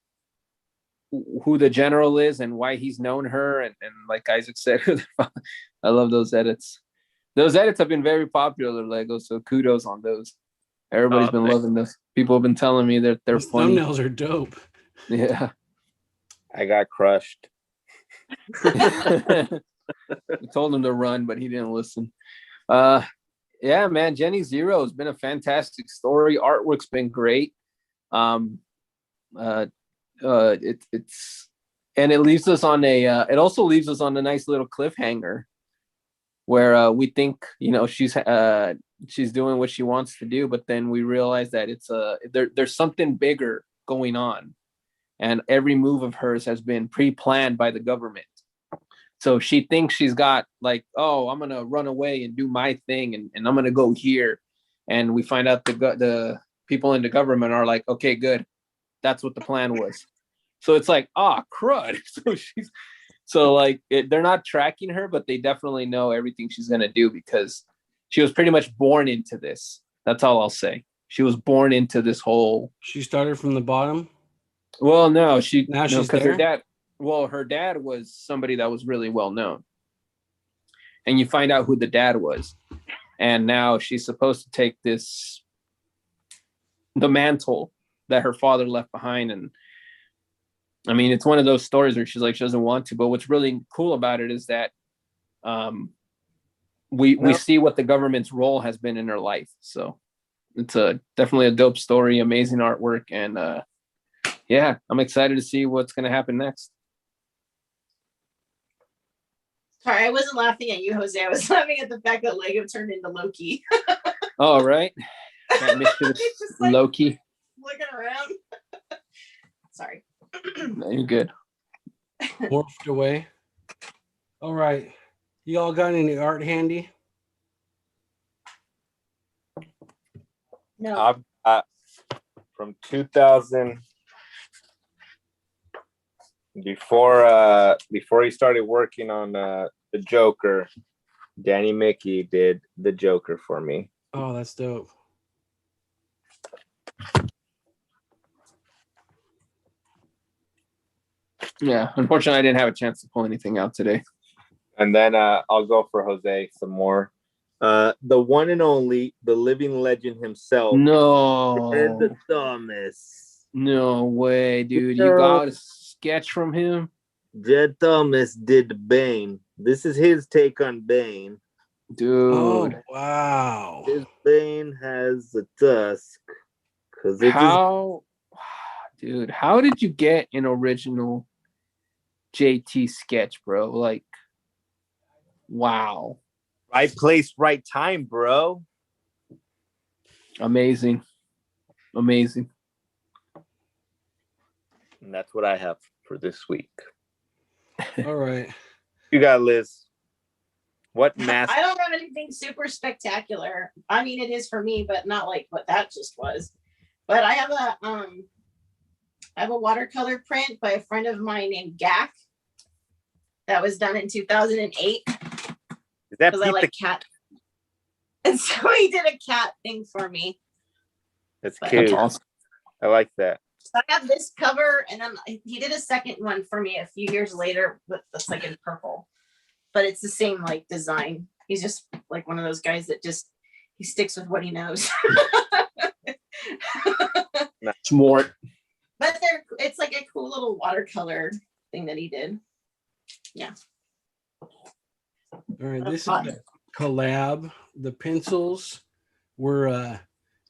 who the general is and why he's known her, and like Isaac said, I love those edits. Those edits have been very popular, Lego. So kudos on those. Everybody's been Thanks. loving this. People have been telling me that they're Those funny. thumbnails are dope. Yeah. I got crushed. We told him to run, but he didn't listen. Yeah, man, Jenny Zero has been a fantastic story. Artwork's been great. It's and it leaves us on a it also leaves us on a nice little cliffhanger where we think she's doing what she wants to do, but then we realize that it's there's something bigger going on, and every move of hers has been pre-planned by the government. So she thinks she's got like, oh, I'm gonna run away and do my thing, and I'm gonna go here, and we find out the people in the government are like, okay, good, that's what the plan was. So it's like, crud. They're not tracking her, but they definitely know everything she's gonna do because she was pretty much born into this. That's all I'll say. She was born into this whole. She started from the bottom. Well, no, she's there? her dad. Well, her dad was somebody that was really well known, and you find out who the dad was, and now she's supposed to take the mantle that her father left behind. And I mean, it's one of those stories where she's like, she doesn't want to, but what's really cool about it is that we see what the government's role has been in her life. So it's definitely a dope story, amazing artwork, and yeah, I'm excited to see what's going to happen next. Sorry, I wasn't laughing at you, Jose. I was laughing at the fact that Lego turned into Loki. All right. That mischievous It's just like Loki. looking around. Sorry. No, you're good. Morphed away. All right. You all got any art handy? No. I've got from 2000 before he started working on the Joker. Danny Mickey did the Joker for me. Oh, that's dope. Yeah. Unfortunately, I didn't have a chance to pull anything out today. And then I'll go for Jose some more. The one and only, the living legend himself, No. Ed Thomas. No way, dude. You got a sketch from him? Jed Thomas did Bane. This is his take on Bane. Dude. Oh, wow. His Bane has a tusk. Dude, how did you get an original JT sketch, bro? Like, wow. Right place, right time, bro. Amazing. Amazing. And that's what I have for this week. All right. You got Liz. What mask? I don't have anything super spectacular. I mean, it is for me, but not like what that just was. But I have a watercolor print by a friend of mine named Gak that was done in 2008 Is that because I Pete like cat. And so he did a cat thing for me. That's That's cute. That's awesome. I like that. So I have this cover, and then he did a second one for me a few years later with the second purple. But it's the same like design. He's just like one of those guys that just he sticks with what he knows. Smart. But it's like a cool little watercolor thing that he did. Yeah. All right. That's This is fun. a collab. The pencils were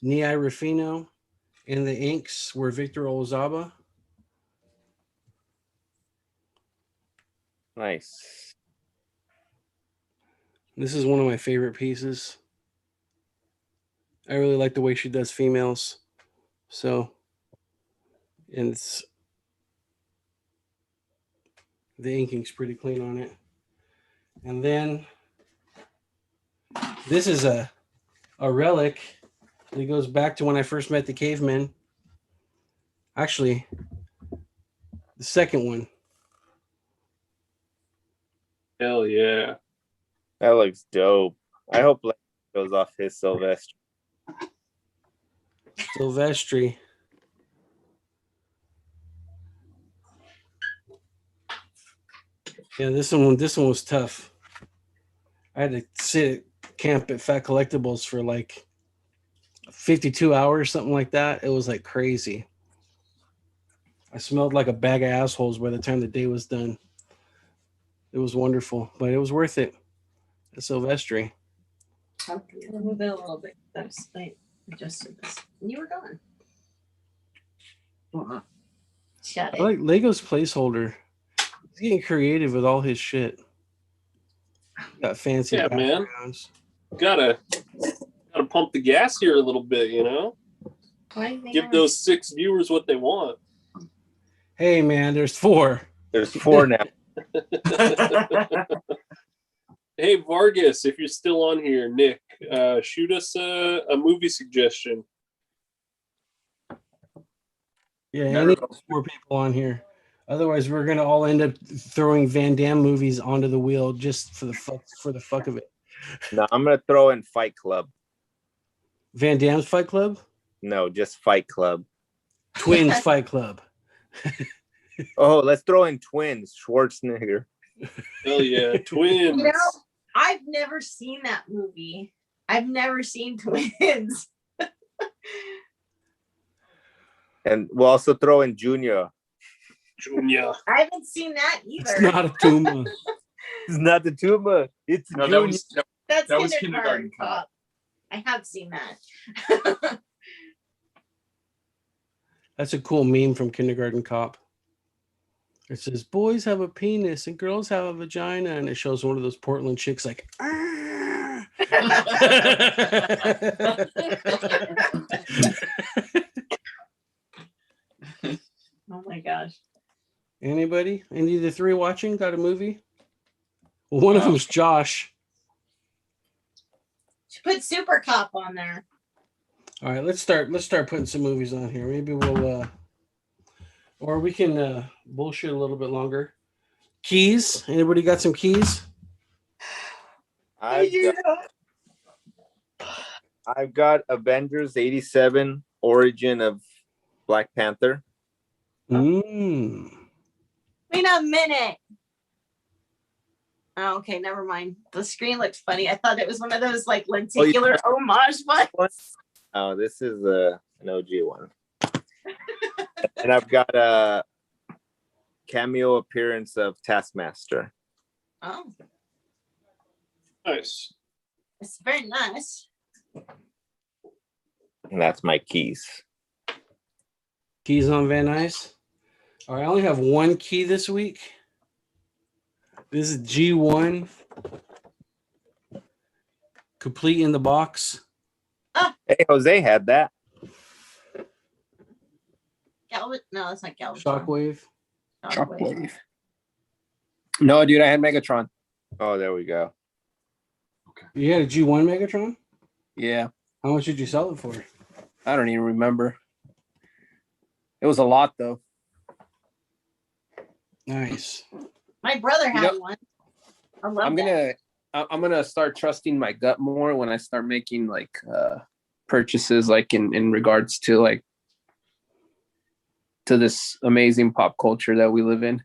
Nia Rufino, and the inks were Victor Olazaba. Nice. This is one of my favorite pieces. I really like the way she does females. So, and the inking's pretty clean on it. And then this is a relic that goes back to when I first met the cavemen. Actually, the second one. Hell yeah. That looks dope. I hope Lego goes off his Sylvester. Silvestri. Yeah, this one was tough. I had to sit at camp at Fat Collectibles for like 52 hours, something like that. It was like crazy. I smelled like a bag of assholes by the time the day was done. It was wonderful, but it was worth it. The Silvestri. I'm gonna move it a little bit. I adjusted this. And you were gone. Shut I it. like Lego's placeholder. He's getting creative with all his shit. Got fancy Yeah, man. backgrounds. Gotta pump the gas here a little bit, you know? Why is Give those 6 viewers what they want. Hey man, there's 4. There's 4 now. Hey Vargas, if you're still on here, Nick, shoot us a movie suggestion. Yeah, Never I need go. 4 people on here. Otherwise, we're gonna all end up throwing Van Damme movies onto the wheel just for the fuck of it. No, I'm gonna throw in Fight Club. Van Damme's Fight Club, No, just Fight Club. Twins Fight Club. Oh, let's throw in Twins. Schwarzenegger. Hell yeah, twins. You know, I've never seen that movie. I've never seen Twins. And we'll also throw in Junior. Junior. I haven't seen that It's either. not a tumor. It's not the tumor. It's No, Junior. That's that was Kindergarten Kindergarten Cop. I have seen that. That's a cool meme from Kindergarten Cop. It says boys have a penis and girls have a vagina, and it shows one of those Portland chicks like. "Ah." Oh my gosh. Anybody? Any of the 3 watching got a movie? Well, one of them's Josh. Should put Super Cop on there. All right, let's start putting some movies on here. Maybe we'll or we can bullshit a little bit longer. Keys? Anybody got some keys? I've got Avengers 87 Origin of Black Panther. Mm. Wait a minute. Oh, okay, never mind. The screen looked funny. I thought it was one of those like lenticular homage ones. Oh, this is an OG one. And I've got a cameo appearance of Taskmaster. Oh, Nice. it's very nice. And that's my keys. Keys on Van Nuys. All right, I only have 1 key this week. This is G1. Complete in the box. Hey, Jose had that. Galvan? No, that's not Galvan. Shockwave. Shockwave. No, dude, I had Megatron. Oh, there we go. You had a G1 Megatron? Yeah, How much did you sell it for? I don't even remember. It was a lot though. Nice. My brother You had know, one. I love I'm gonna start trusting my gut more when I start making like purchases, like in regards to like to this amazing pop culture that we live in.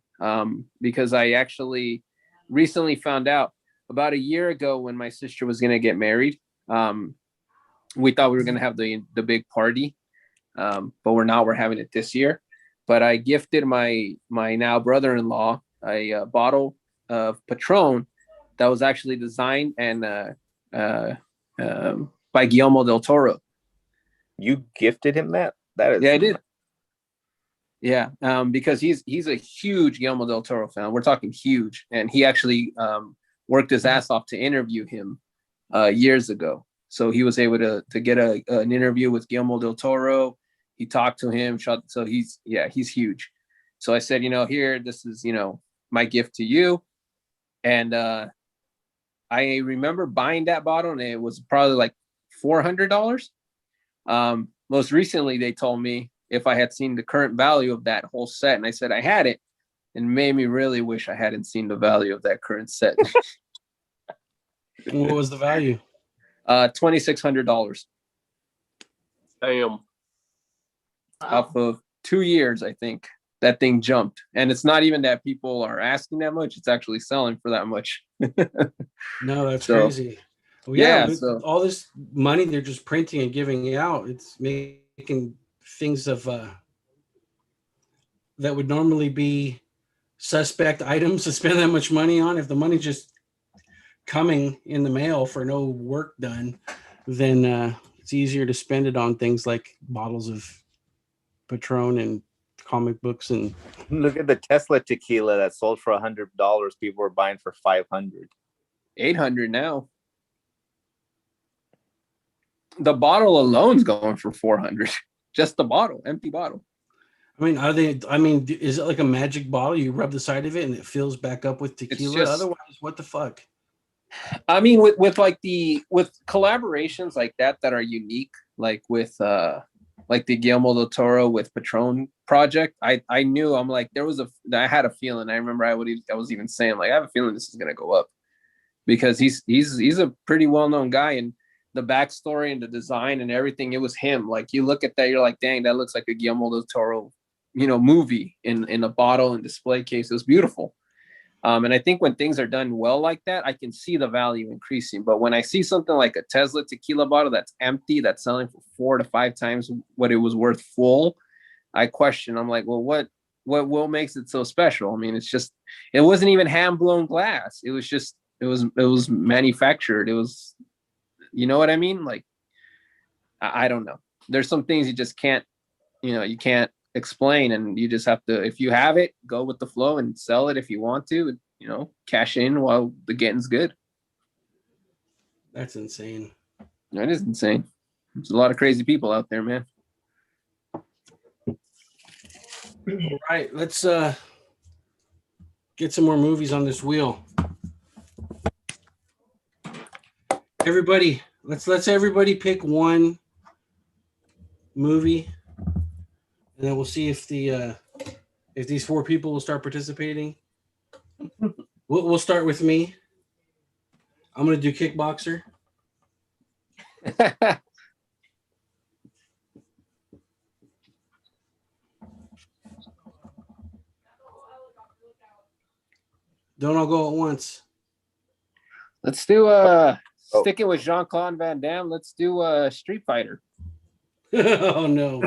Because I actually recently found out about a year ago when my sister was gonna get married. We thought we were gonna have the big party, but we're not. We're having it this year. But I gifted my now brother-in-law a bottle of Patron that was actually designed and by Guillermo del Toro. You gifted him that? That is Yeah, I did. Yeah, because he's a huge Guillermo del Toro fan. We're talking huge, and he actually worked his ass off to interview him years ago. So he was able to get an interview with Guillermo del Toro. He talked to him. So he's huge. So I said, here, this is, my gift to you. And I remember buying that bottle, and it was probably like $400. Most recently, they told me if I had seen the current value of that whole set, and I said I had it, and made me really wish I hadn't seen the value of that current set. What was the value? $2,600 Damn. off of 2 years, I think. That thing jumped, and it's not even that people are asking that much; it's actually selling for that much. No, that's So, crazy. Well, yeah, with so- all this money they're just printing and giving it out, it's making things of that would normally be suspect items to spend that much money on. If the money's just coming in the mail for no work done, then it's easier to spend it on things like bottles of Patron and comic books. And Look at the Tesla tequila that sold for $100. People were buying for 500. 800 now. The bottle alone's going for 400. Just the bottle, empty bottle. I mean, is it like a magic bottle? You rub the side of it and it fills back up with tequila. just- Otherwise, what the fuck? I mean, with collaborations like that are unique, like with like the Guillermo del Toro with Patron project, I knew, I'm like, I had a feeling. I remember I was even saying, like, I have a feeling this is gonna go up, because he's a pretty well-known guy, and the backstory and the design and everything, it was him. Like, you look at that, you're like, dang, that looks like a Guillermo del Toro, movie in a bottle and display case. It was beautiful. And I think when things are done well like that, I can see the value increasing. But when I see something like a Tesla tequila bottle that's empty, that's selling for 4 to 5 times what it was worth full, I question. I'm like, well, what makes it so special? I mean, it wasn't even hand blown glass. It was manufactured. It was, you know what I mean? Like, I don't know. There's some things you just can't, you can't explain, and you just have to, if you have it, go with the flow and sell it if you want to, cash in while the getting's good. That's insane. That is insane. There's a lot of crazy people out there, man. All right, let's get some more movies on this wheel. Everybody, let's everybody pick one movie, and then we'll see if if these 4 people will start participating. We'll start with me. I'm gonna do Kickboxer. Don't all go at once. Let's do sticking with Jean-Claude Van Damme. Let's do Street Fighter. Oh no.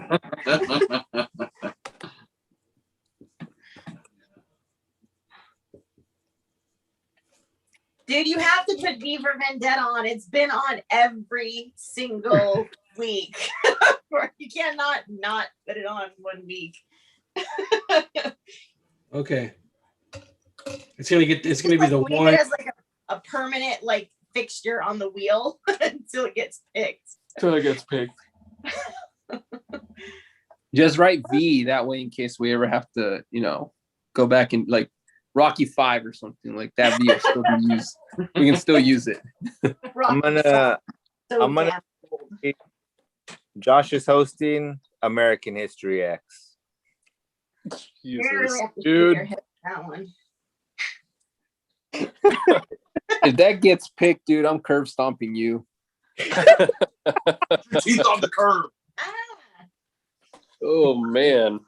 Dude, you have to put V for Vendetta on. It's been on every single week. You cannot not put it on one week. Okay. It's gonna be the Leave one. it as like a permanent like fixture on the wheel until it gets picked. Until it gets picked. Just write V that way in case we ever have to, go back and like Rocky 5 or something like that. V will still be used. We can still use it. I'm gonna Josh is hosting American History X. Jesus, dude. That one. If that gets picked, dude, I'm curb stomping you. Teeth on the curb. Ah, Oh man.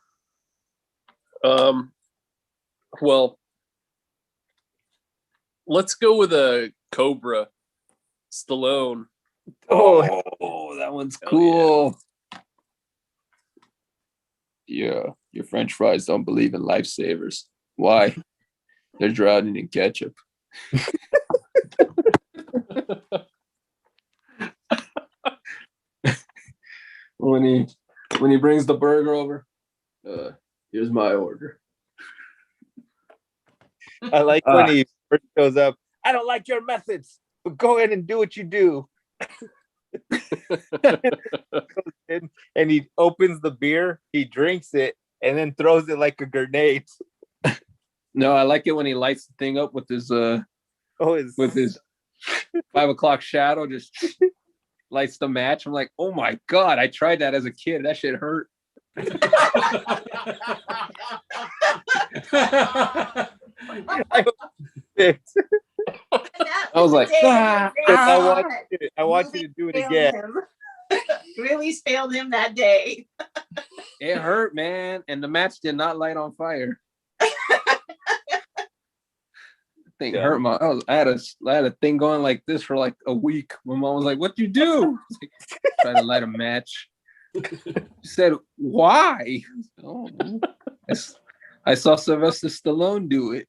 Well, let's go with a Cobra, Stallone. Oh, that one's cool. Yeah, your French fries don't believe in lifesavers. Why? They're drowning in ketchup. when he brings the burger over, here's my order. I like when he first shows up. I don't like your methods, but go ahead and do what you do. And he opens the beer, he drinks it, and then throws it like a grenade. No, I like it when he lights the thing up with his with his 5 o'clock shadow, just lights the match. I'm like, oh my god, I tried that as a kid. That shit hurt. I was like, I want you to do it again. Really failed him that day. It hurt, man, and the match did not light on fire. Thing hurt my. I had a thing going like this for like a week. My mom was like, "What'd you do?" Like, trying to light a match. She said, "Why?" Oh, I saw Sylvester Stallone do it.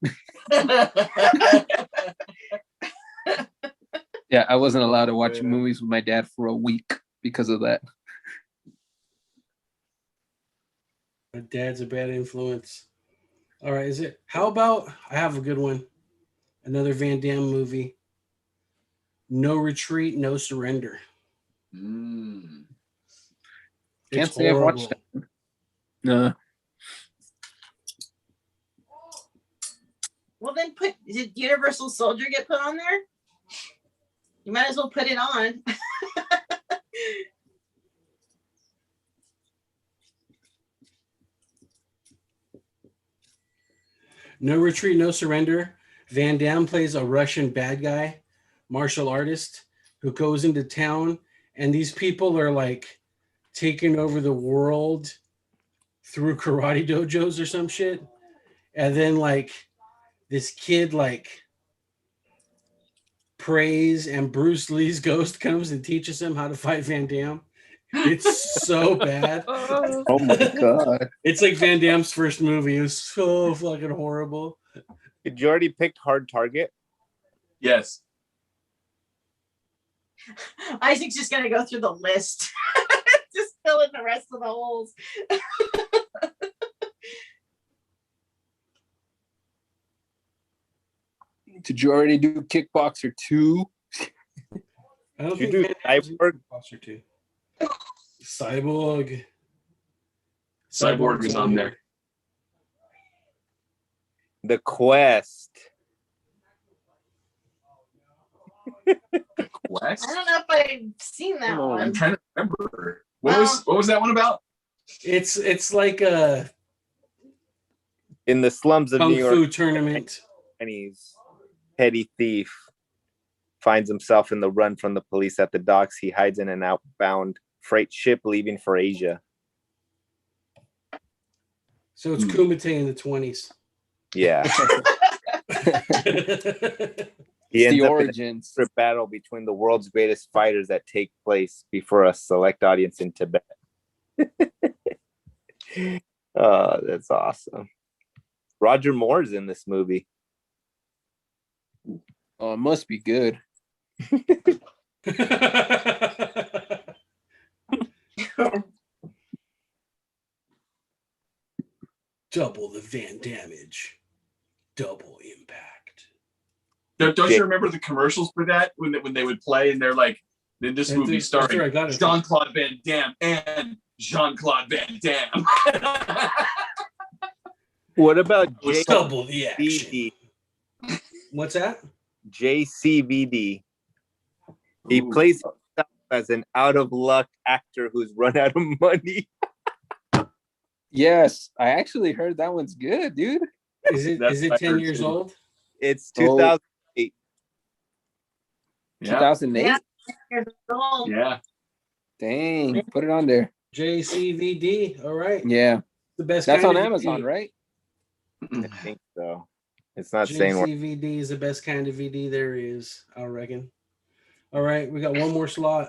Yeah, I wasn't allowed to watch movies with my dad for a week because of that. My dad's a bad influence. All right, how about I have a good one. Another Van Damme movie. No Retreat, No Surrender. Can't It's say I've watched horrible. that. No. Well, then did Universal Soldier get put on there? You might as well put it on. No Retreat, No Surrender. Van Damme plays a Russian bad guy, martial artist, who goes into town, and these people are like taking over the world through karate dojos or some shit. And then like this kid like prays, and Bruce Lee's ghost comes and teaches him how to fight Van Damme. It's so bad. Oh my god. It's like Van Damme's first movie. It was so fucking horrible. Did you already pick Hard Target? Yes. Isaac's just gonna go through the list. Just fill in the rest of the holes. Did you already do Kickboxer 2? I don't You think do Van Damme's in Cyborg? Kickboxer 2. Cyborg. Cyborg is on there. The Quest. Quest? I don't know if I've seen that I'm one. trying to remember. What was that one about? It's like a In the slums of kung New York, fu tournament. Chinese petty thief finds himself in the run from the police at the docks. He hides in an outbound freight ship leaving for Asia. So it's Kumite in the 20s. Yeah. He It's ends the up in a origins. secret battle between the world's greatest fighters that take place before a select audience in Tibet. Oh, that's awesome. Roger Moore's in this movie. Oh, it must be good. Double the Van damage. Double impact. Don't you remember the commercials for that when they would play and they're like, in this movie After I starring got it. Jean-Claude Van Damme and Jean-Claude Van Damme. What about Double the action. JCVD? What's that? JCVD. He Ooh. plays himself as an out of luck actor who's run out of money. Yes, I actually heard that one's good, dude. Is it That's what I 10 heard years too. old? It's Oh. 2008. Yeah. 2008. Yeah. Years old. Yeah. Dang, put it on there. JCVD. All right. Yeah, The best. that's kind on of Amazon, VD. right? I think so. It's not saying where. JCVD is the best kind of VD there is, I reckon. All right, we got one more slot.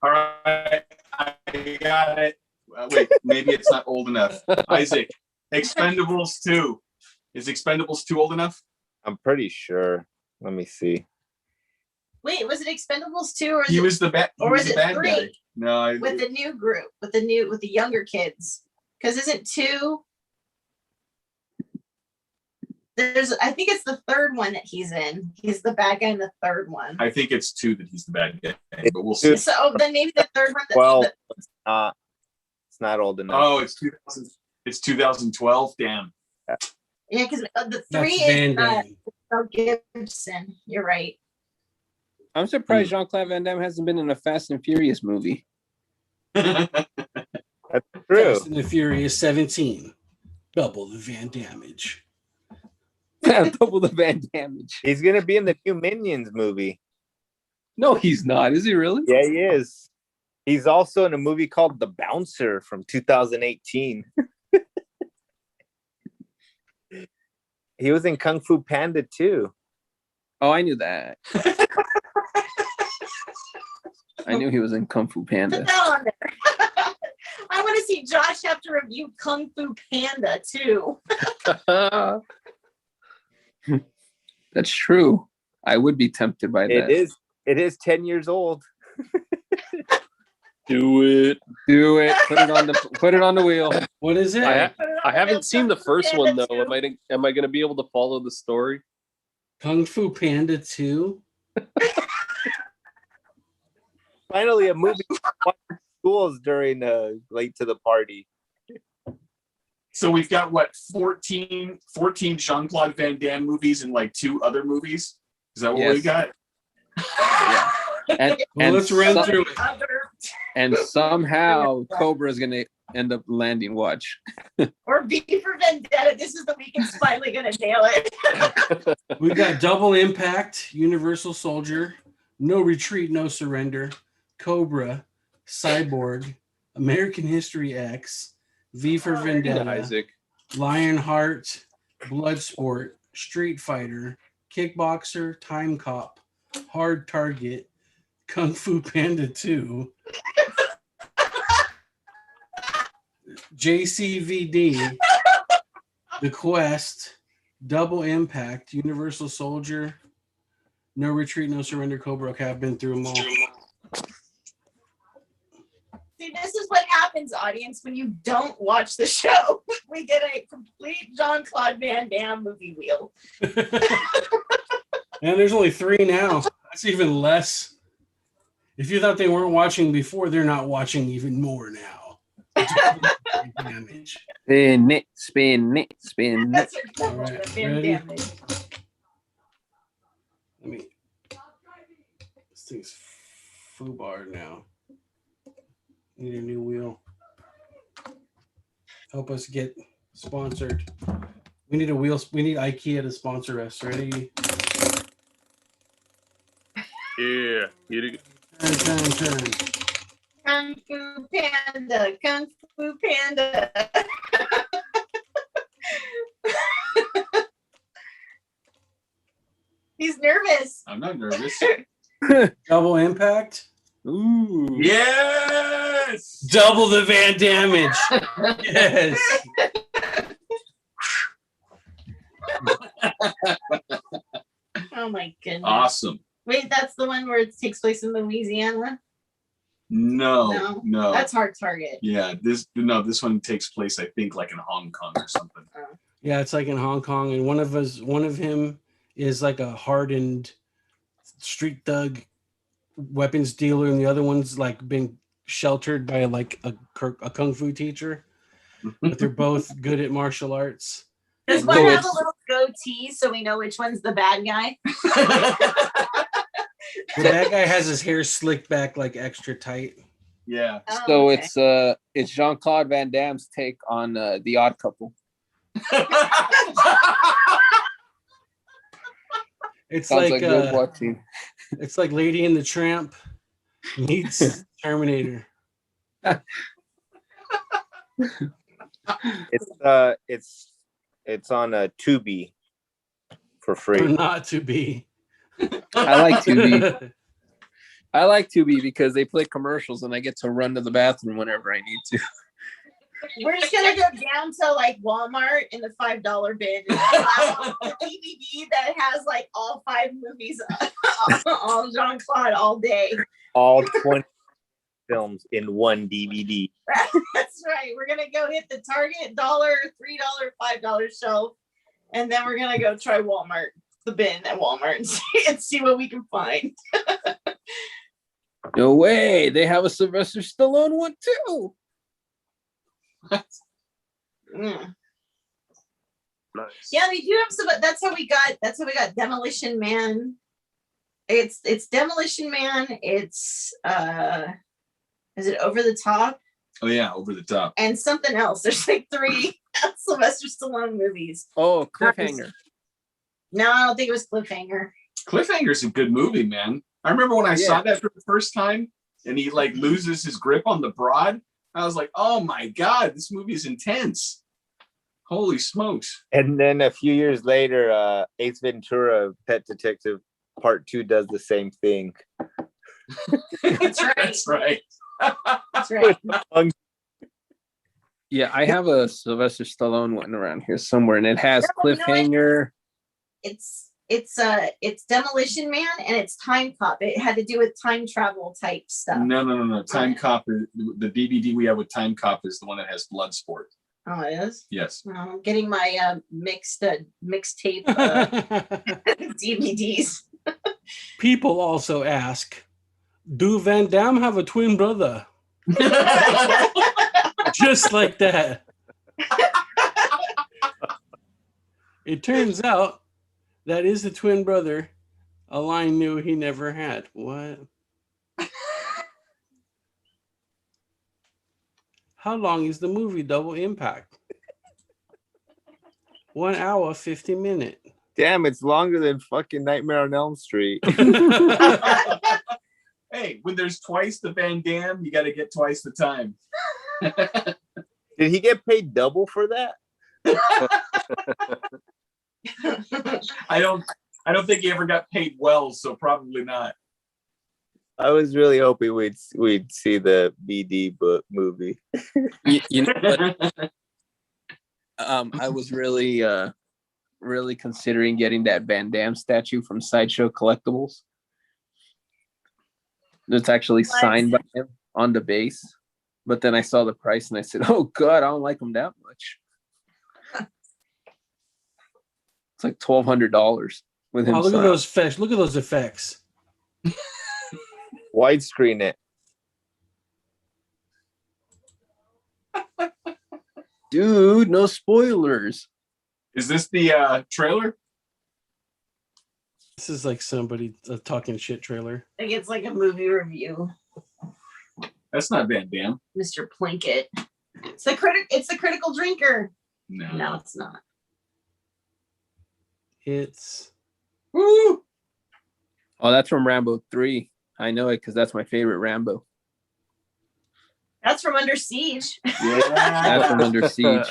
All right. I got it. Wait, maybe it's not old enough. Isaac, Expendables 2. Is Expendables 2 old enough? I'm pretty sure. Let me see. Wait, was it Expendables 2 or is He it was the bad. He or was is the it bad 3? guy. No, with the new group, with the younger kids? Because isn't 2? I think it's the third one that he's in. He's the bad guy in the third one. I think it's 2 that he's the bad guy, but we'll see. So then maybe the third one. Well, it's not old enough. Oh, it's 2000. It's 2012. Damn. yeah, because the That's 3 Van is Damme. Mel Gibson. You're right. I'm surprised Jean-Claude Van Damme hasn't been in a Fast and Furious movie. True. Fast and the Furious 17. Double the Van Damage. Double the Van Damage. He's gonna be in the new Minions movie. No, he's not. Is he really? Yeah, he is. He's also in a movie called The Bouncer from 2018. He was in Kung Fu Panda too. Oh, I knew that. I knew he was in Kung Fu Put Panda. that on there. I want to see Josh have to review Kung Fu Panda too. That's true. I would be tempted by that. It is 10 years old. Do it. Do it. Put it on the wheel. What is it? I Put it on I the haven't real seen the Kung Fu first one Panda though. 2. Am I going to be able to follow the story? Kung Fu Panda 2. Finally, a movie schools during late to the party. So we've got what 14 Jean-Claude Van Damme movies and like 2 other movies. Is that what we Yes. got? Yeah. And, Well, and let's run some- through it. And somehow Cobra is going to end up landing. Watch. Or V for Vendetta. This is the week it's finally gonna nail it. We got Double Impact, Universal Soldier, No Retreat, No Surrender, Cobra, Cyborg, American History X, V for Vendetta, Isaac. Lionheart, Bloodsport, Street Fighter, Kickboxer, Time Cop, Hard Target, Kung Fu Panda 2, JCVD, The Quest, Double Impact, Universal Soldier, No Retreat, No Surrender, Cobra. Okay, I've been through them all. See, this is what happens, audience, when you don't watch the show. We get a complete Jean-Claude Van Damme movie wheel. And there's only 3 now. That's even less. If you thought they weren't watching before, they're not watching even more now. Damage. Spin it, spin it, spin it. That's a All double right, the Van ready? Damme. Let me. This thing's foobar now. Need a new wheel. Help us get sponsored. We need a wheel. We need IKEA to sponsor us. Ready? Yeah. You Turn. Kung Fu Panda, Kung Fu Panda. He's nervous. I'm not nervous. Double Impact. Ooh. Yes. Double the Van Damage. Yes. Oh my goodness. Awesome. Wait, that's the one where it takes place in Louisiana? No. That's Hard Target. Yeah, this one takes place, I think, like in Hong Kong or something. Yeah, it's like in Hong Kong, and one of him is like a hardened street thug weapons dealer, and the other one's like been sheltered by like a kung fu teacher, but they're both good at martial arts. Does So one have a it's- little goatee so we know which one's the bad guy? The bad guy has his hair slicked back like extra tight. Yeah. Oh, So okay. it's Jean-Claude Van Damme's take on The Odd Couple. It's Sounds like like good watching. it's like Lady and the Tramp meets Terminator. It's on a Tubi for Or free. not to be. I like Tubi. I like Tubi because they play commercials and I get to run to the bathroom whenever I need to. We're just gonna go down to like Walmart in the $5 bin and pull out the DVD that has like all 5 movies, all Jean-Claude all day. All 20 films in one DVD. That's right. We're gonna go hit the Target $1, $3, $5 shelf, and then we're gonna go try Walmart, the bin at Walmart, and see what we can find. No way. They have a Sylvester Stallone one too. Mm. Nice. Yeah, they do have some. That's how we got Demolition Man. It's Demolition Man. It's is it Over the Top Oh yeah, Over the Top. and something else? There's like 3 Sylvester Stallone movies. Oh, Cliffhanger. No, I don't think it was Cliffhanger. Cliffhanger's a good movie, man. I remember when I saw that for the first time and he like loses his grip on the broad. I was like, oh my God, this movie is intense. Holy smokes. And then a few years later, Ace Ventura, Pet Detective Part 2 does the same thing. That's right. That's right. That's right. Yeah, I have a Sylvester Stallone one around here somewhere, and it has No, you know what? Cliffhanger. It's Demolition Man and it's Time Cop. It had to do with time travel type stuff. No. Time Cop, the DVD we have with Time Cop is the one that has Bloodsport. Oh, it is. Yes. I'm getting my mixtape DVDs. People also ask, do Van Damme have a twin brother? Just like that. It turns out that is the twin brother a line knew he never had. What? How long is the movie Double Impact? 1 hour, 50 minutes. Damn, it's longer than fucking Nightmare on Elm Street. Hey, when there's twice the Van Damme, you got to get twice the time. Did he get paid double for that? I don't think he ever got paid well, so probably not. I was really hoping we'd see the BD book movie. You know what? I was really considering getting that Van Damme statue from Sideshow Collectibles. It's actually What? signed by him on the base. But then I saw the price and I said, oh God, I don't like him that much. It's like $1,200 with him. Oh, look at signed. those effects. Look at those effects. Widescreen it. Dude, no spoilers. Is this the trailer? This is like somebody talking shit trailer. Like it's like a movie review. That's not Van Damme. Mr. Plinkett. It's the critical drinker. No. No, it's not. It's Woo! Oh, that's from Rambo 3. I know it because that's my favorite Rambo. That's from Under Siege. That's from Under Siege.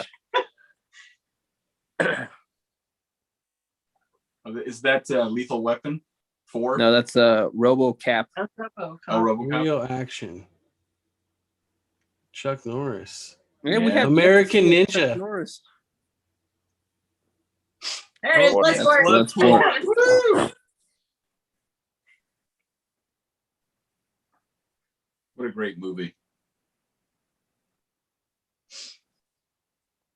Is that Lethal Weapon 4? No, that's RoboCap. That's RoboCop. Oh, RoboCop. real action. Chuck Norris. Yeah, we Yeah. have American Chuck Ninja. Norris. There it is. Oh, Let's yeah. work. Bloodsport. Woo! What a great movie.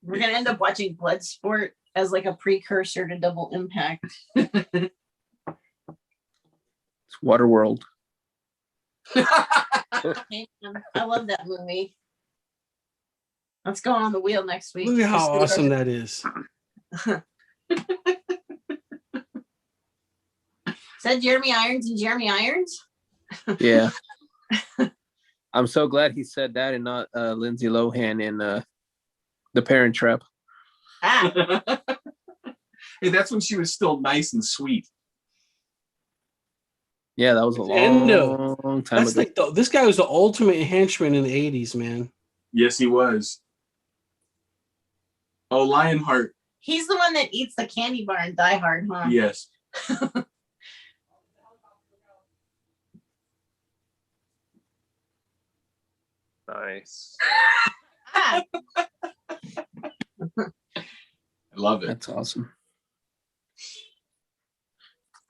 We're gonna end up watching Bloodsport as like a precursor to Double Impact. It's Waterworld. I love that movie. Let's go on the wheel next week. Look at how awesome that is. Said Jeremy Irons and Jeremy Irons. Yeah. I'm so glad he said that and not Lindsay Lohan in The Parent Trap. Ah, Hey, that's when she was still nice and sweet. Yeah, that was a Endo. long time That's ago. like this guy was the ultimate henchman in the 80s, man. Yes, he was. Oh, Lionheart. he's the one that eats the candy bar in Die Hard, huh? Yes. Nice. Ah, I love it. That's awesome.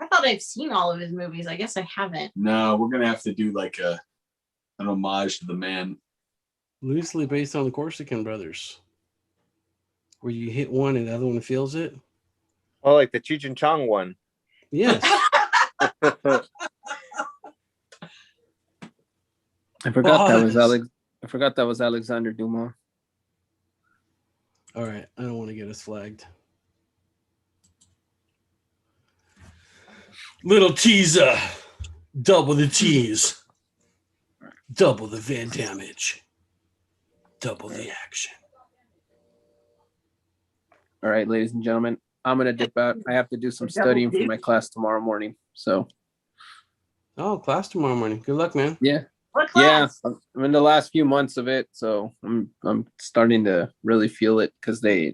I thought I've seen all of his movies. I guess I haven't. No, we're gonna have to do like an homage to the man. Loosely based on the Corsican brothers, where you hit one and the other one feels it. Oh, like the Cheech and Chong one. Yes. I forgot that was Buzz. I forgot that was Alexander Dumas. All right. I don't want to get us flagged. Little teaser. Double the tease. Double the van damage. Double the action. All right, ladies and gentlemen, I'm gonna dip out. I have to do some studying for my class tomorrow morning. So Oh, class tomorrow morning. Good luck, man. yeah, What yeah, class? I'm in the last few months of it, so I'm starting to really feel it because they're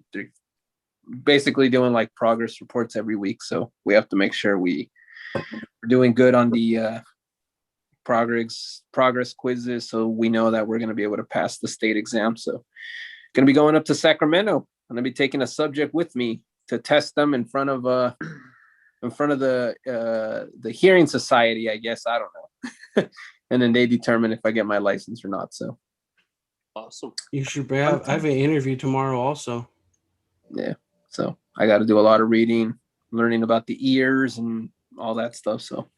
basically doing like progress reports every week. So we have to make sure we're doing good on the progress quizzes, so we know that we're going to be able to pass the state exam. So going to be going up to Sacramento. I'm going to be taking a subject with me to test them in front of the hearing society, I guess. I don't know. And then they determine if I get my license or not. So Awesome. You should have, I have an interview tomorrow also. yeah, so I got to do a lot of reading, learning about the ears and all that stuff. So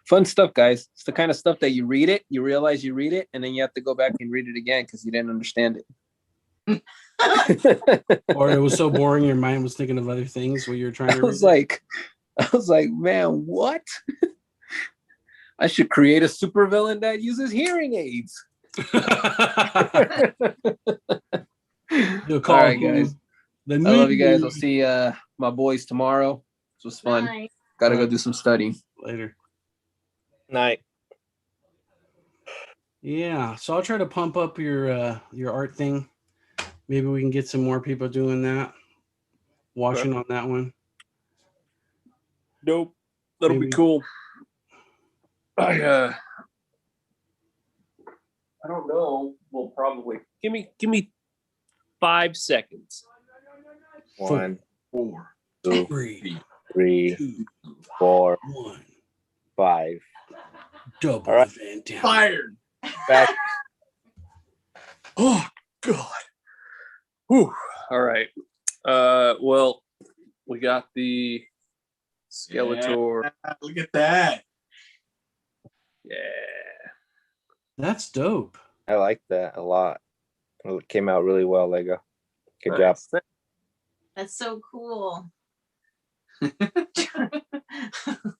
fun stuff, guys. It's the kind of stuff that you read it, you realize you read it, and then you have to go back and read it again because you didn't understand it. Or it was so boring your mind was thinking of other things while you were trying to I was like, man, what? I should create a supervillain that uses hearing aids. You'll All call right, him guys. the I love you guys. noob. I'll see my boys tomorrow. This was fun. Nice. Got to go do some studying. Later. Night. Yeah, so I'll try to pump up your art thing. Maybe we can get some more people doing that. Watching on that one. Nope. That'll Maybe. be cool. I don't know. Well, probably. Give me 5 seconds. 1, 4, 2, 3, 3, 2, 4, 1. 5. Double All right. the Van Dam. fired. Back. Oh God. Whew. All right. Well, we got the Skeletor. Yeah, look at that. Yeah. That's dope. I like that a lot. It came out really well, Lego. Good job. Nice. That's so cool. I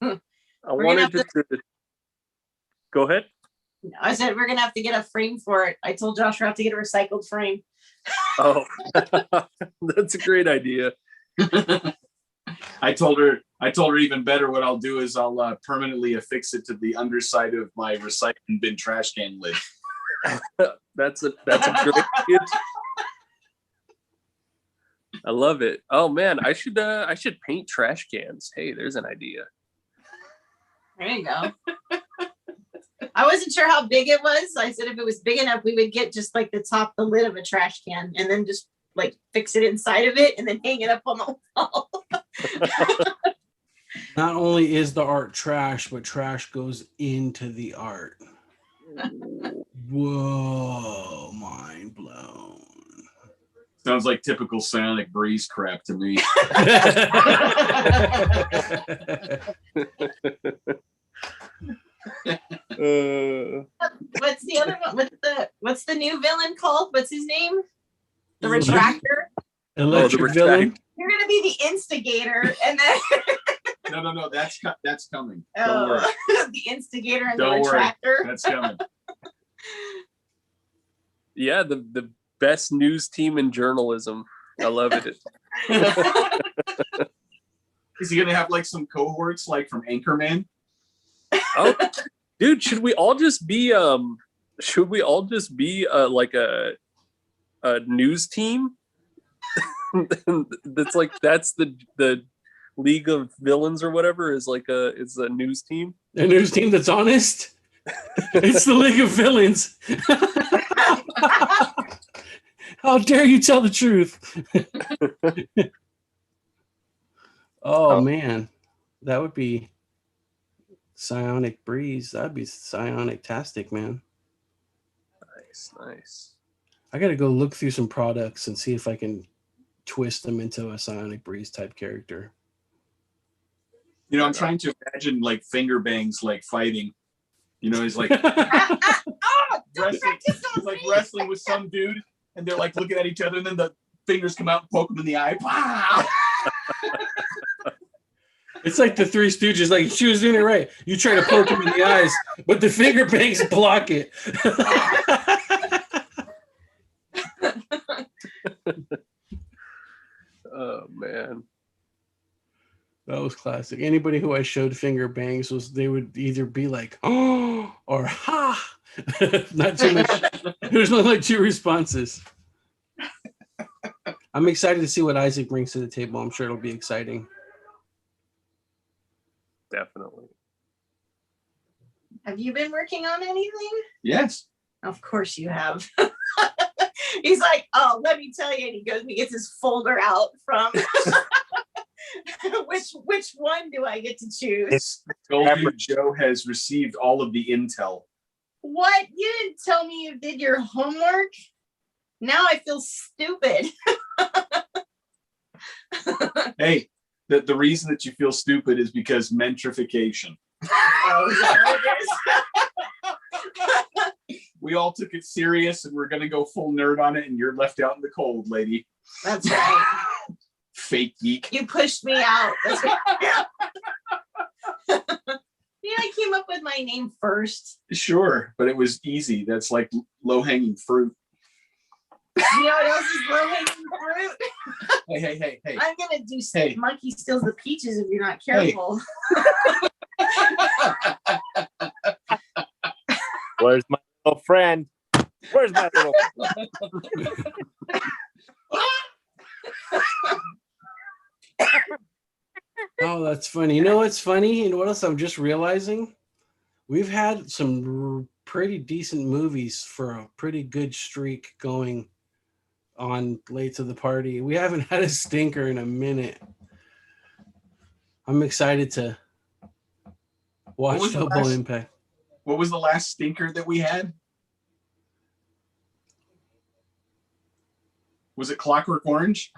We're gonna wanted have to go ahead. I said we're gonna have to get a frame for it. I told Josh we have to get a recycled frame. Oh, that's a great idea. I told her even better. What I'll do is I'll permanently affix it to the underside of my recycling bin trash can lid. That's a great idea. I love it. Oh man, I should paint trash cans. Hey, there's an idea. There you go. I wasn't sure how big it was. I said if it was big enough, we would get just like the lid of a trash can and then just like fix it inside of it and then hang it up on the wall. Not only is the art trash, but trash goes into the art. Whoa, mind blown. Sounds like typical Sonic Breeze crap to me. what's the other one? What's the new villain called? What's his name? The Electric- Retractor. Electric Retract. villain. You're gonna be the instigator, and then No, that's coming. Don't worry. the instigator and Don't the worry. retractor. That's coming. Yeah, the best news team in journalism. I love it. Is he gonna have like some cohorts like from Anchorman? Oh, dude, should we all just be like a news team? That's the League of Villains or whatever is a news team. A news team that's honest. It's the League of Villains. How dare you tell the truth? Oh man, that would be Psionic Breeze. That'd be Psionic-tastic, man. Nice. I gotta go look through some products and see if I can twist them into a Psionic Breeze type character. You know, I'm trying to imagine like finger bangs like fighting. You know, he's like Oh, don't wrestling, practice he's those like things. wrestling with some dude, and they're like looking at each other, and then the fingers come out and poke him in the eye. Wow! It's like the Three Stooges. Like she was doing it right. You try to poke him in the eyes, but the finger bangs block it. Oh man. That was classic. Anybody who I showed finger bangs they would either be like, oh, or ha. Not too much. There's not like two responses. I'm excited to see what Isaac brings to the table. I'm sure it'll be exciting. Definitely. Have you been working on anything? Yes. Of course you have. He's like, oh, let me tell you. And he goes and he gets his folder out from which one do I get to choose? Told you Joe has received all of the intel. What? You didn't tell me you did your homework? Now I feel stupid. Hey, the reason that you feel stupid is because mentrification. Oh, is that what it is? We all took it serious and we're gonna go full nerd on it, and you're left out in the cold, lady. That's right. Fake geek. You pushed me out. That's right. I came up with my name first. Sure, but it was easy. That's like low-hanging fruit. You know what else is low-hanging fruit? Hey. I'm gonna do Hey. Monkey Steals the Peaches if you're not careful. Where's my little friend? Where's my little Oh, that's funny. You know what's funny? And what else I'm just realizing? We've had some pretty decent movies for a pretty good streak going on Late to the Party. We haven't had a stinker in a minute. I'm excited to watch was the Double last- Impact. What was the last stinker that we had? Was it Clockwork Orange?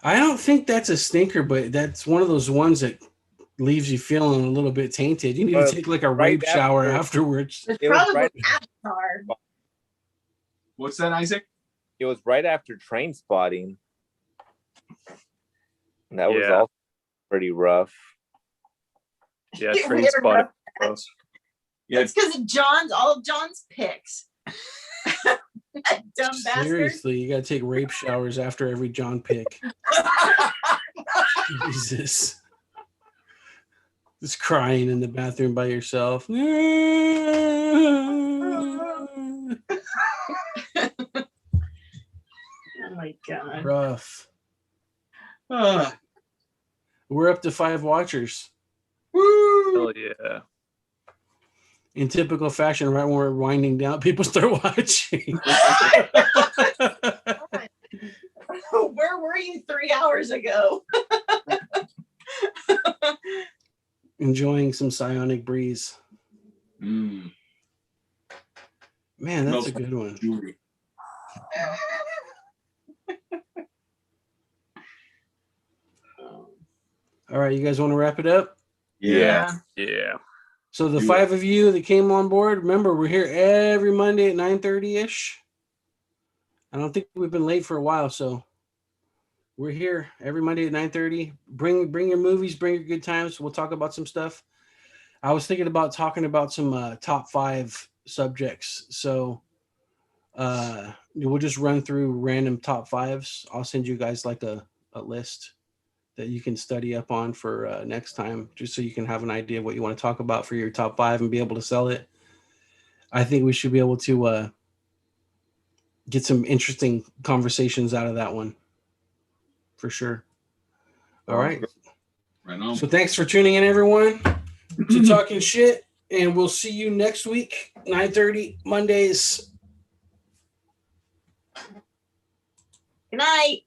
I don't think that's a stinker, but that's one of those ones that leaves you feeling a little bit tainted. You need to take like a right rape shower after- afterwards. It's It was probably right- Avatar. What's that, Isaac? It was right after Train Spotting. And that was Yeah. also pretty rough. Yeah, Get Train weird Spotting. about Yeah, It's because of all of John's picks. That dumb bastard. Seriously, you gotta take rape showers after every John pick. Jesus. Just crying in the bathroom by yourself. Oh my god. Rough. Ah, We're up to 5 watchers. woo! Hell yeah. In typical fashion, right when we're winding down, people start watching. Where were you 3 hours ago? Enjoying some Psionic Breeze. Mm, Man, that's a Smells good one. jewelry. All right, you guys want to wrap it up? Yeah. Yeah. So the Do it. 5 of you that came on board, remember we're here every Monday at 9:30 ish. I don't think we've been late for a while, so we're here every Monday at 9:30. Bring your movies, bring your good times. We'll talk about some stuff. I was thinking about talking about some top 5 subjects. So we'll just run through random top 5s. I'll send you guys like a list that you can study up on for next time, just so you can have an idea of what you want to talk about for your top 5 and be able to sell it. I think we should be able to get some interesting conversations out of that one for sure. All right. Right on. So thanks for tuning in, everyone, to Talking Shit, and we'll see you next week, 9:30 Mondays. Good night.